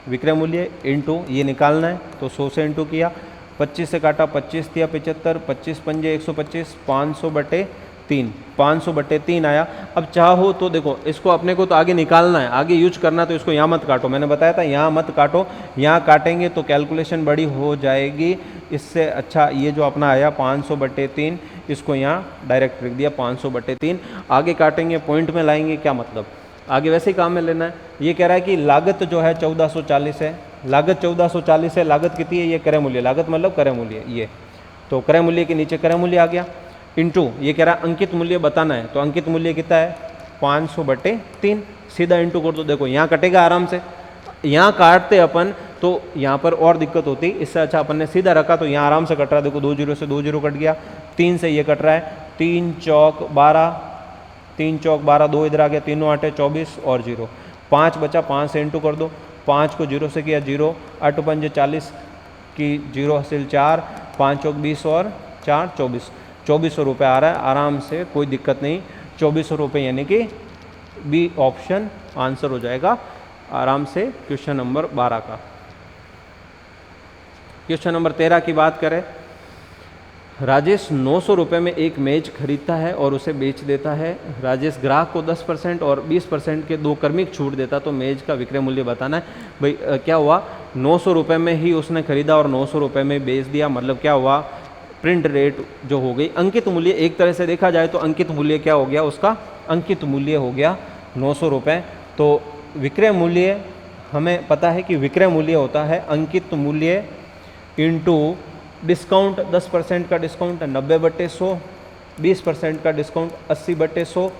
A: विक्रय मूल्य इंटू ये निकालना है, तो 100 से इंटू किया, 25 से काटा, 25 दिया 75, 25 पंजे 125, 500/3, 500/3 आया। अब चाहो तो देखो इसको अपने को तो आगे निकालना है, आगे यूज करना है, तो इसको यहाँ मत काटो, मैंने बताया था यहाँ मत काटो, यहाँ काटेंगे तो कैलकुलेशन बड़ी हो जाएगी। इससे अच्छा ये जो अपना आया 500/3, इसको यहाँ डायरेक्ट लिख दिया 500/3। आगे काटेंगे, पॉइंट में लाएंगे, क्या मतलब आगे वैसे ही काम में लेना है। ये कह रहा है कि लागत जो है 1440 है, लागत 1440 है, लागत कितनी है? ये क्रय मूल्य, लागत मतलब क्रय मूल्य, ये तो क्रय मूल्य के नीचे क्रय मूल्य आ गया, इंटू ये कह रहा है अंकित मूल्य बताना है, तो अंकित मूल्य कितना है? 500/3, सीधा इंटू कर दो। देखो यहाँ कटेगा आराम से, यहाँ काटते अपन तो यहाँ पर और दिक्कत होती, इससे अच्छा अपन ने सीधा रखा तो यहाँ आराम से कट रहा है। देखो 2 0 से 2 0 कट गया, 3 से ये कट रहा है, 3 चौक 12, 3 चौक 12, 2 इधर आ गया, 3 8 24 और 0, 5 बचा, 5 से इंटू कर दो, 5 को 0 से किया 0, 8 पंजे 40 की 0 हासिल 4, 5 चौक 20 और 4 24, 2400 रुपये आ रहा है आराम से, कोई दिक्कत नहीं। 2400 रुपये यानी कि बी ऑप्शन आंसर हो जाएगा आराम से क्वेश्चन नंबर 12 का। क्वेश्चन नंबर 13 की बात करें राजेश 900 रुपये में एक मेज खरीदता है और उसे बेच देता है। राजेश ग्राहक को 10% और 20% के दो क्रमिक छूट देता, तो मेज का विक्रय मूल्य बताना है। भाई क्या हुआ, 900 रुपये में ही उसने खरीदा और 900 रुपये में बेच दिया, मतलब क्या हुआ, प्रिंट रेट जो हो गई, अंकित मूल्य एक तरह से देखा जाए तो अंकित मूल्य क्या हो गया, उसका अंकित मूल्य हो गया 900 रुपये। तो विक्रय मूल्य हमें पता है कि विक्रय मूल्य होता है अंकित मूल्य इंटू डिस्काउंट, 10% का डिस्काउंट 90/100, 20% का डिस्काउंट 80/100,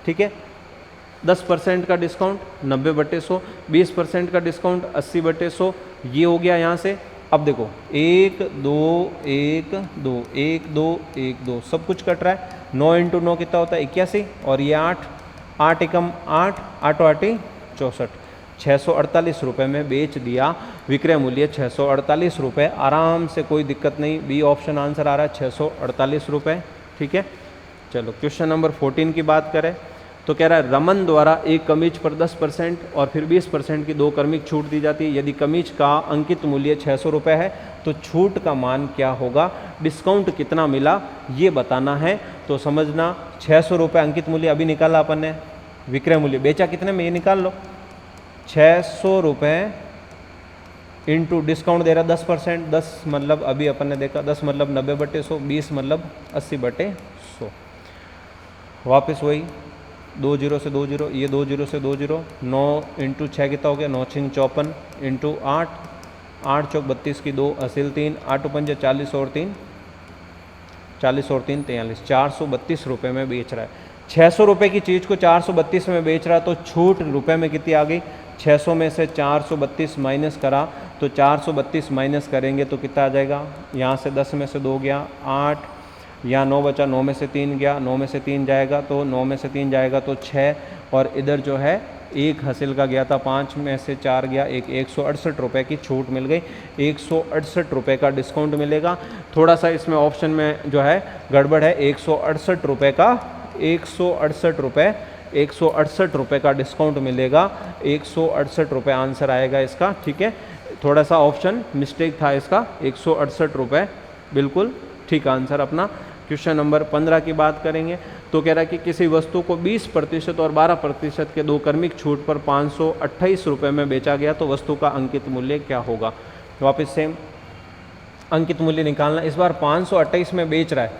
A: ठीक है, 10% का डिस्काउंट 90/100, 20% का डिस्काउंट 80/100, ये हो गया यहाँ से। अब देखो 1 2 1 2 1 2 1 2 सब कुछ कट रहा है। 9 × 9 कितना होता है 81, और ये 8 8 एकम 8 8 8 64, 648 रुपये में बेच दिया। विक्रय मूल्य 648 रुपये, आराम से कोई दिक्कत नहीं, बी ऑप्शन आंसर आ रहा है 648 रुपये, ठीक है। चलो क्वेश्चन नंबर 14 की बात करें तो कह रहा है रमन द्वारा एक कमीज पर 10% और फिर 20% की दो क्रमिक छूट दी जाती है। यदि कमीज का अंकित मूल्य 600 रुपये है तो छूट का मान क्या होगा, डिस्काउंट कितना मिला ये बताना है। तो समझना 600 रुपये अंकित मूल्य अभी निकाला अपन ने, विक्रय मूल्य बेचा कितने में ये निकाल लो, 600 रुपये इंटू डिस्काउंट दे रहा 10%, 10 मतलब अभी अपन ने देखा 10 मतलब 90/100, 20 मतलब 80/100। वापस वही 2 0 से 2 0, ये 2 0 से 2 0, 9 × 6 कितना हो गया 9 × 6 54 इंटू 8 8 चौक 32 की 2 असिल 3 8 5 40 और 3 43 432 रुपये में बेच रहा है। 600 रुपये की चीज़ को 432 में बेच रहा है, तो छूट रुपए में कितनी आ गई, 600 में से 432 माइनस करा तो 432 माइनस करेंगे तो कितना आ जाएगा, यहाँ से 10 में से 2 गया 8, यहाँ 9 बचा, 9 में से 3 गया, 9 में से 3 जाएगा तो 9 में से 3 जाएगा तो 6, और इधर जो है एक हासिल का गया था, 5 में से 4 गया, 168 रुपये की छूट मिल गई, 168 रुपये का डिस्काउंट मिलेगा। थोड़ा सा इसमें ऑप्शन में जो है गड़बड़ है, 168 रुपये का 168 रुपये का डिस्काउंट मिलेगा, 168 रुपये आंसर आएगा इसका, ठीक है। थोड़ा सा ऑप्शन मिस्टेक था इसका, 168 रुपये बिल्कुल ठीक आंसर अपना। क्वेश्चन नंबर 15 की बात करेंगे तो कह रहा है कि किसी वस्तु को 20% और 12% के दो क्रमिक छूट पर 528 रुपये में बेचा गया, तो वस्तु का अंकित मूल्य क्या होगा। वापस सेम अंकित मूल्य निकालना, इस बार 528 में बेच रहा है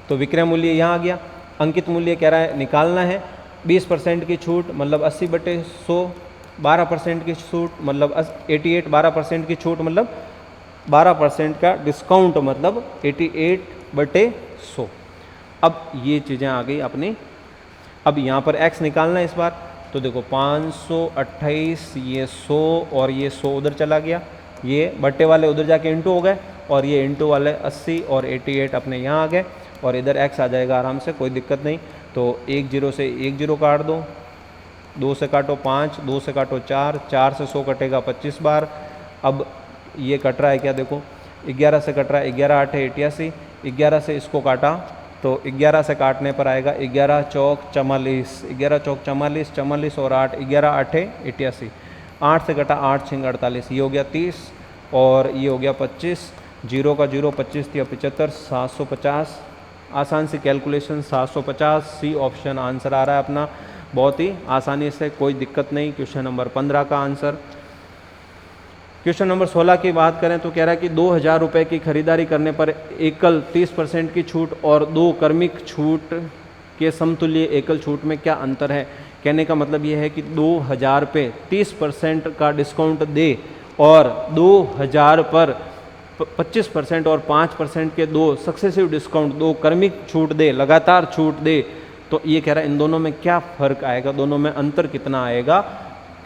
A: तो विक्रय मूल्य यहाँ आ गया, अंकित मूल्य कह रहा है निकालना है, 20% की छूट मतलब 80/100, 12% की छूट मतलब 88, 12% की छूट मतलब 12% का डिस्काउंट मतलब 88/100। अब ये चीज़ें आ गई अपनी। अब यहाँ पर x निकालना है इस बार, तो देखो 528, ये 100 और ये 100 उधर चला गया, ये बट्टे वाले उधर जाके इंटू हो गए, और ये इंटू वाले 80 और 88 अपने यहाँ आ गए, और इधर x आ जाएगा आराम से, कोई दिक्कत नहीं। तो 1 0 से 1 0 काट दो, 2 से काटो 5, 2 से काटो 4, 4 से 100 कटेगा 25 बार। अब ये कट रहा है क्या, देखो 11 से कट रहा है, 11 8 88, 11 से इसको काटा तो 11 से काटने पर आएगा 11 चौक 44, 11 चौक 44, 44 और 8, 11 8 88, 8 से कटा 8 6 48, ये हो गया 30 और ये हो गया 25, 0 का 0 25 या 75, 750। आसान सी कैलकुलेशन 750, सी ऑप्शन आंसर आ रहा है अपना, बहुत ही आसानी से, कोई दिक्कत नहीं। क्वेश्चन नंबर 15 का आंसर। क्वेश्चन नंबर 16 की बात करें तो कह रहा है कि 2000 रुपये की खरीदारी करने पर एकल 30% की छूट और दो क्रमिक छूट के समतुल्य एकल छूट में क्या अंतर है। कहने का मतलब ये है कि 2000 पे 30% का डिस्काउंट दे और 2000 पर 25% और 5% के दो सक्सेसिव डिस्काउंट, दो क्रमिक छूट दे, लगातार छूट दे, तो ये कह रहा है इन दोनों में क्या फ़र्क आएगा, दोनों में अंतर कितना आएगा।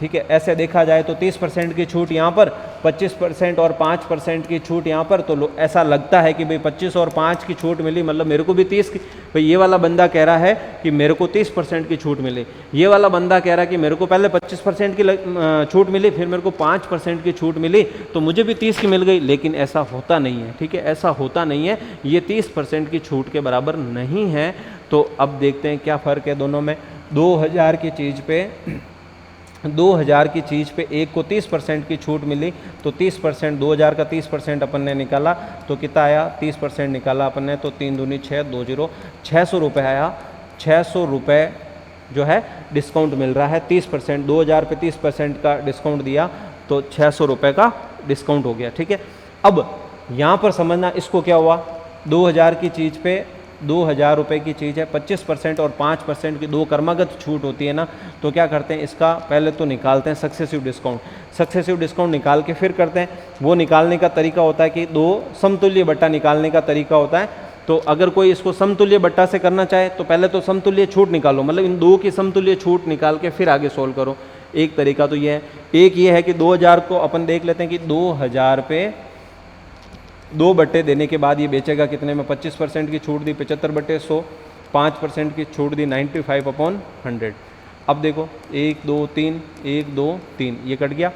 A: ठीक है, ऐसे देखा जाए तो 30% की छूट यहाँ पर, 25% और 5% की छूट यहाँ पर, तो ऐसा लगता है कि भाई 25 और 5 की छूट मिली मतलब मेरे को भी 30 की। भाई ये वाला बंदा कह रहा है कि मेरे को 30% की छूट मिली, ये वाला बंदा कह रहा है कि मेरे को पहले 25% की छूट मिली, फिर मेरे को 5% की छूट मिली, तो मुझे भी 30 की मिल गई। लेकिन ऐसा होता नहीं है, ठीक है, ऐसा होता नहीं है, ये 30% की छूट के बराबर नहीं है। तो अब देखते हैं क्या फ़र्क है दोनों में। 2000 की चीज़ पे 2000 की चीज़ पे एक को 30% की छूट मिली, तो 30%, 2000 का 30% अपन ने निकाला तो कितना आया, 30% निकाला अपन ने तो 3 दूनी 6, 2 जीरो 600 रुपये आया। 600 रुपये जो है डिस्काउंट मिल रहा है 30%, 2000 पे 30% का डिस्काउंट दिया तो 600 रुपये का डिस्काउंट हो गया। ठीक है, अब यहाँ पर समझना इसको क्या हुआ, 2000 की चीज़ पे 2000 रुपये की चीज़ है, 25% और 5% की दो क्रमागत छूट होती है ना, तो क्या करते हैं इसका पहले तो निकालते हैं सक्सेसिव डिस्काउंट। सक्सेसिव डिस्काउंट निकाल के फिर करते हैं, वो निकालने का तरीका होता है कि दो समतुल्य बट्टा निकालने का तरीका होता है। तो अगर कोई इसको समतुल्य बट्टा से करना चाहे तो पहले तो समतुल्य छूट निकालो, मतलब इन दो की समतुल्य छूट निकाल के फिर आगे सोल्व करो। एक तरीका तो ये है, एक ये है कि 2000 को अपन देख लेते हैं कि 2000 पे 2 बट्टे देने के बाद ये बेचेगा कितने में, 25% की छूट दी 75 बट्टे 100, 5% की छूट दी 95/100। अब देखो 1 2 3 1 2 3 ये कट गया,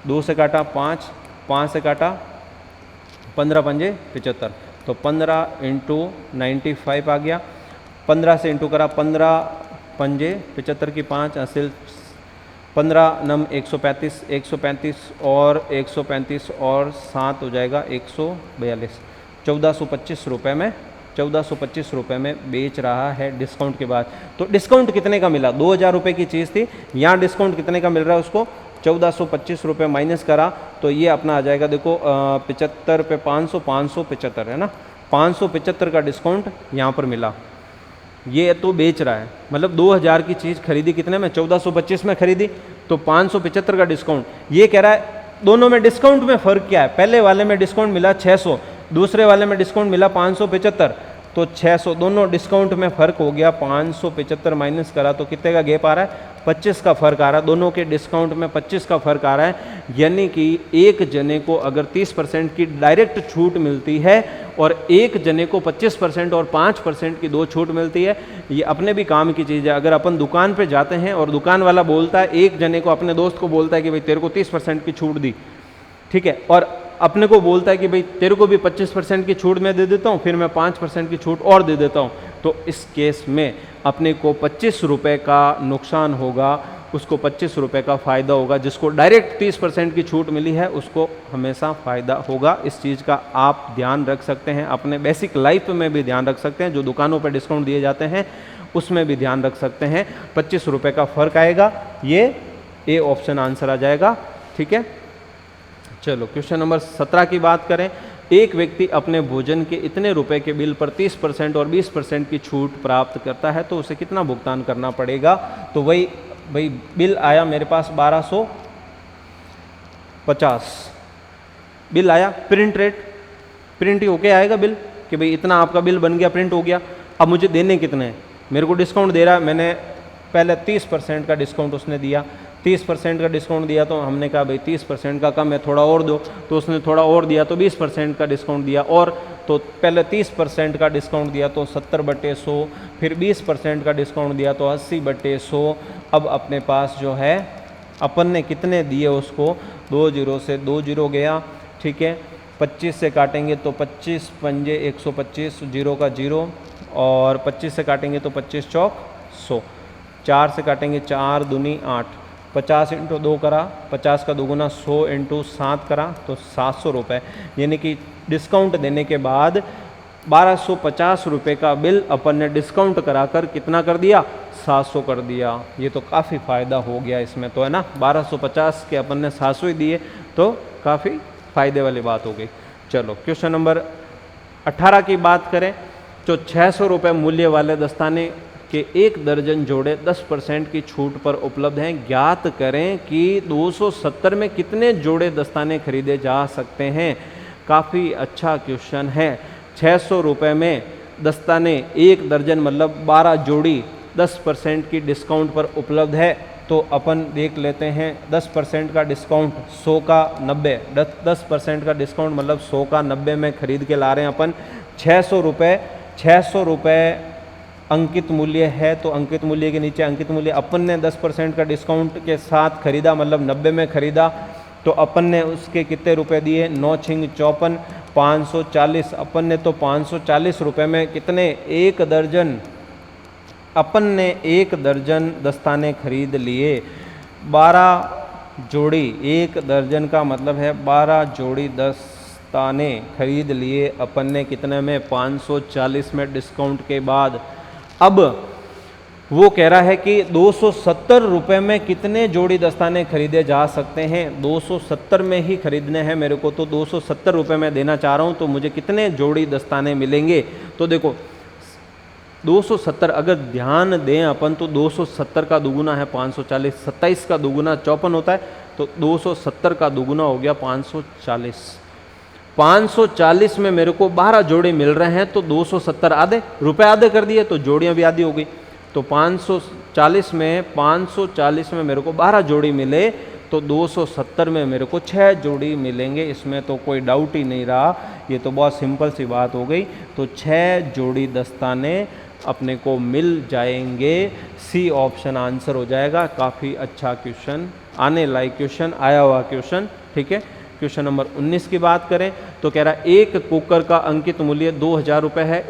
A: 2 से काटा 5, 5 से काटा 15 पंजे 75, तो 15 × 95 आ गया। 15 से इंटू करा, 15 पंजे 75 की 5 हासिल 15 नम 135, 135 और 135 और 7 हो जाएगा 142, 1425 रुपये में 1425 रुपये में बेच रहा है डिस्काउंट के बाद। तो डिस्काउंट कितने का मिला, 2000 रुपये की चीज़ थी, यहाँ डिस्काउंट कितने का मिल रहा है उसको 1425 रुपये माइनस करा तो ये अपना आ जाएगा देखो 75 पे 500, 575 है ना, 575 का डिस्काउंट यहाँ पर मिला। ये तो बेच रहा है, मतलब 2000 की चीज़ खरीदी कितने में, 1425 में खरीदी, तो 575 का डिस्काउंट। ये कह रहा है दोनों में डिस्काउंट में फ़र्क क्या है, पहले वाले में डिस्काउंट मिला 600, दूसरे वाले में डिस्काउंट मिला 575, तो 600 दोनों डिस्काउंट में फ़र्क हो गया। 575 माइनस करा तो कितने का गैप आ रहा है, 25 का फ़र्क आ रहा है, दोनों के डिस्काउंट में 25 का फ़र्क आ रहा है। यानी कि एक जने को अगर 30% की डायरेक्ट छूट मिलती है और एक जने को 25% और 5% की दो छूट मिलती है, ये अपने भी काम की चीज़ है। अगर अपन दुकान पे जाते हैं और दुकान वाला बोलता है, एक जने को अपने दोस्त को बोलता है कि भाई तेरे को 30% की छूट दी, ठीक है, और अपने को बोलता है कि भाई तेरे को भी 25% की छूट मैं दे देता हूँ, फिर मैं 5% की छूट और दे देता हूँ, तो इस केस में अपने को 25 रुपये का नुकसान होगा, उसको 25 रुपये का फ़ायदा होगा। जिसको डायरेक्ट 30% की छूट मिली है उसको हमेशा फ़ायदा होगा। इस चीज़ का आप ध्यान रख सकते हैं, अपने बेसिक लाइफ में भी ध्यान रख सकते हैं, जो दुकानों पर डिस्काउंट दिए जाते हैं उसमें भी ध्यान रख सकते हैं। 25 रुपये का फ़र्क आएगा, ये ए ऑप्शन आंसर आ जाएगा। ठीक है, चलो क्वेश्चन नंबर 17 की बात करें। एक व्यक्ति अपने भोजन के इतने रुपए के बिल पर 30% और 20% की छूट प्राप्त करता है तो उसे कितना भुगतान करना पड़ेगा। तो वही भाई बिल आया मेरे पास 1250 बिल आया, प्रिंट रेट प्रिंट ही होके आएगा बिल कि भाई इतना आपका बिल बन गया, प्रिंट हो गया। अब मुझे देने कितने हैं, मेरे को डिस्काउंट दे रहा है, मैंने पहले 30% का डिस्काउंट उसने दिया, 30% का डिस्काउंट दिया तो हमने कहा भाई 30% का कम है, थोड़ा और दो, तो उसने थोड़ा और दिया तो 20% का डिस्काउंट दिया, और तो पहले 30% का डिस्काउंट दिया तो 70/100, फिर 20% का डिस्काउंट दिया तो 80/100। अब अपने पास जो है अपन ने कितने दिए उसको, 2 जीरो से 2 जीरो गया, ठीक है, 25 से काटेंगे तो 25 पंजे 125, जीरो का जीरो, और 25 से काटेंगे तो 25 चौक 100, 4 से काटेंगे 4 दूनी 8, 50 × 2 करा, 50 का दोगुना 100 × 7 करा तो 700 रुपये। यानी कि डिस्काउंट देने के बाद 1250 रुपये का बिल अपन ने डिस्काउंट कराकर कितना कर दिया, 700 कर दिया। ये तो काफ़ी फ़ायदा हो गया इसमें तो, है ना, 1250 के अपन ने 700 ही दिए तो काफ़ी फ़ायदे वाली बात हो गई। चलो क्वेश्चन नंबर 18 की बात करें तो 600 रुपये मूल्य वाले दस्ताने के 1 दर्जन जोड़े 10% की छूट पर उपलब्ध हैं। ज्ञात करें कि 270 में कितने जोड़े दस्ताने खरीदे जा सकते हैं। काफ़ी अच्छा क्वेश्चन है। 600 रुपये में दस्ताने 1 दर्जन मतलब 12 जोड़ी 10% की डिस्काउंट पर उपलब्ध है। तो अपन देख लेते हैं 10% का डिस्काउंट 100 का 90, 10% का डिस्काउंट मतलब 100 का 90 में खरीद के ला रहे हैं अपन। 600 रुपये अंकित मूल्य है, तो अंकित मूल्य के नीचे अंकित मूल्य अपन ने 10% का डिस्काउंट के साथ खरीदा, मतलब 90 में खरीदा, तो अपन ने उसके कितने रुपए दिए, 9 छिंग 54, 540। अपन ने तो 540 रुपये में कितने, 1 दर्जन, अपन ने 1 दर्जन दस्ताने खरीद लिए। 12 जोड़ी, 1 दर्जन का मतलब है 12 जोड़ी दस्ताने खरीद लिए अपन ने, कितने में, 540 में डिस्काउंट के बाद। अब वो कह रहा है कि 270 रुपये में कितने जोड़ी दस्ताने खरीदे जा सकते हैं। 270 में ही खरीदने हैं मेरे को, तो 270 रुपये में देना चाह रहा हूँ, तो मुझे कितने जोड़ी दस्ताने मिलेंगे। तो देखो 270 अगर ध्यान दें अपन तो 270 का दुगुना है 540, 27 का दुगुना 54 होता है, तो 270 का दुगुना हो गया 540। 540 में मेरे को 12 जोड़े मिल रहे हैं, तो 270 आधे रुपए आधे कर दिए तो जोड़ियाँ भी आधी हो गई। तो 540 में मेरे को 12 जोड़ी मिले, तो 270 में मेरे को 6 जोड़ी मिलेंगे। इसमें तो कोई डाउट ही नहीं रहा, ये तो बहुत सिंपल सी बात हो गई। तो 6 जोड़ी दस्ताने अपने को मिल जाएंगे। सी ऑप्शन आंसर हो जाएगा। काफ़ी अच्छा क्वेश्चन, आने लायक क्वेश्चन, आया हुआ क्वेश्चन, ठीक है। क्वेश्चन नंबर 19 की बात करें तो कह रहा है एक कुकर का अंकित मूल्य 2000 रुपये है,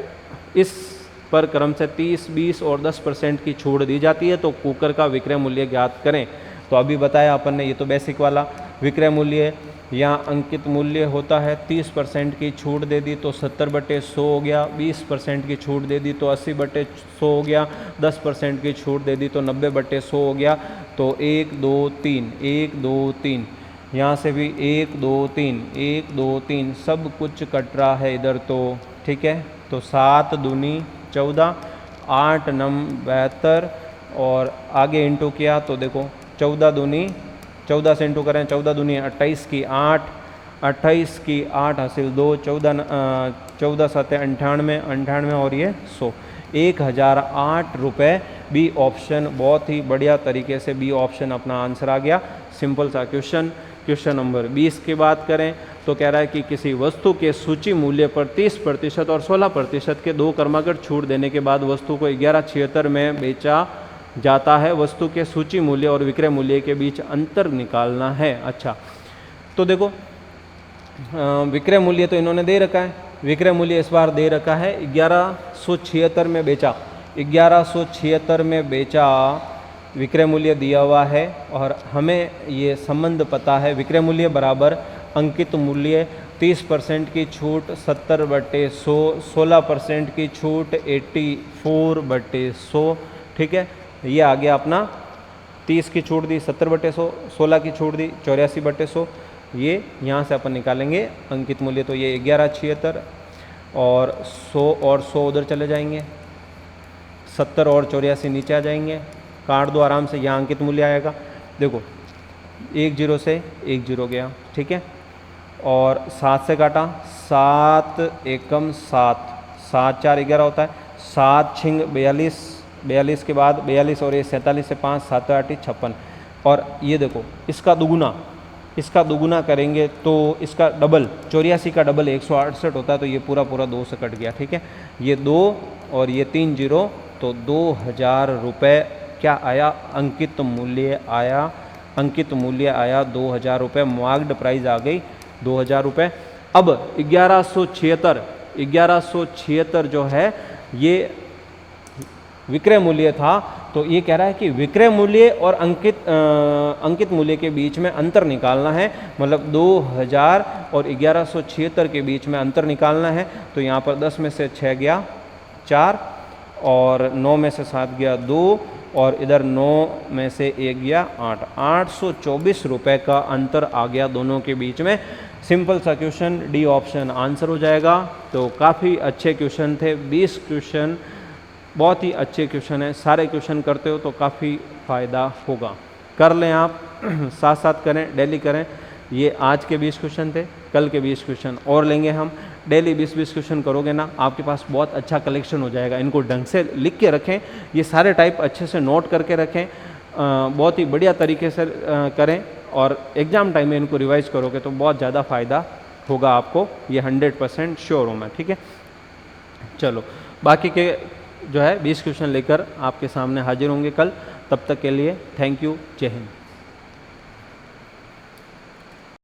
A: इस पर क्रम से 30, 20 और 10% की छूट दी जाती है, तो कुकर का विक्रय मूल्य ज्ञात करें। तो अभी बताया अपन ने, ये तो बेसिक वाला विक्रय मूल्य, यहाँ अंकित मूल्य होता है 30% की छूट दे दी तो 70/100 हो गया, 20% की छूट दे दी तो 80/100 हो गया, 10% की छूट दे दी तो 90/100 हो गया। तो 1 2 3 1 2 3, यहाँ से भी 1 2 3 1 2 3 सब कुछ कट रहा है इधर, तो ठीक है। तो 7 दूनी 14, 8 नम 72 और आगे इंटू किया तो देखो 14 दूनी 14 से इंटू करें, 14 दूनी 28 की 8, 28 की 8 हासिल 2, 14 7 98, 98 और ये 100, 1008 रुपये। बी ऑप्शन बहुत ही बढ़िया तरीके से बी ऑप्शन अपना आंसर आ गया। सिंपल सा क्वेश्चन। क्वेश्चन नंबर 20 की बात करें तो कह रहा है कि किसी वस्तु के सूची मूल्य पर 30% और 16% के 2 क्रमागत छूट देने के बाद वस्तु को 1176 में बेचा जाता है। वस्तु के सूची मूल्य और विक्रय मूल्य के बीच अंतर निकालना है। अच्छा, तो देखो विक्रय मूल्य तो इन्होंने दे रखा है, विक्रय मूल्य इस बार दे रखा है 1176 में बेचा, 1176 में बेचा विक्रय मूल्य दिया हुआ है, और हमें ये संबंध पता है विक्रय मूल्य बराबर अंकित मूल्य, 30% की छूट 70/100, 16% की छूट 84/100, ठीक है। ये आ गया अपना 30 की छूट दी 70/100, 16 की छूट दी 84/100, ये यहाँ से अपन निकालेंगे अंकित मूल्य। तो ये 1176 और 100 उधर चले जाएंगे, 70 और 84 नीचे आ जाएंगे, काट दो आराम से, यहाँ अंकित मूल्य आएगा। देखो 1 0 से 1 0 गया, ठीक है। और 7 से काटा, 7 एकम 7, 7 4 11 होता है, 7 छिंग 42, 42 के बाद 42 और ये 47 से 5, 7 8 56। और ये देखो इसका दुगुना करेंगे तो इसका डबल, 84 का डबल 168 होता है, तो ये पूरा 2 से कट गया, ठीक है। ये 2 और ये 3 0, तो 2000 रुपये क्या आया, अंकित मूल्य आया। अंकित मूल्य आया 2000 रुपये, मार्क्ड प्राइस आ गई 2000 रुपये। अब 1176 जो है ये विक्रय मूल्य था, तो ये कह रहा है कि विक्रय मूल्य और अंकित मूल्य के बीच में अंतर निकालना है, मतलब 2000 और 1176 के बीच में अंतर निकालना है। तो यहाँ पर 10 में से 6 गया 4, और 9 में से 7 गया 2, और इधर 9 में से 1 गया 8, 824 रुपये का अंतर आ गया दोनों के बीच में। सिंपल सा क्वेश्चन, डी ऑप्शन आंसर हो जाएगा। तो काफ़ी अच्छे क्वेश्चन थे, 20 क्वेश्चन बहुत ही अच्छे क्वेश्चन है, सारे क्वेश्चन करते हो तो काफ़ी फ़ायदा होगा। कर लें आप, साथ साथ करें, डेली करें। ये आज के 20 क्वेश्चन थे, कल के 20 क्वेश्चन और लेंगे हम। डेली 20-20 क्वेश्चन करोगे ना, आपके पास बहुत अच्छा कलेक्शन हो जाएगा। इनको ढंग से लिख के रखें, ये सारे टाइप अच्छे से नोट करके रखें, बहुत ही बढ़िया तरीके से करें, और एग्ज़ाम टाइम में इनको रिवाइज़ करोगे तो बहुत ज़्यादा फ़ायदा होगा आपको, ये 100% श्योर हूँ मैं, ठीक है। चलो, बाकी के जो है 20 क्वेश्चन लेकर आपके सामने हाजिर होंगे कल। तब तक के लिए थैंक यू, जय हिंद।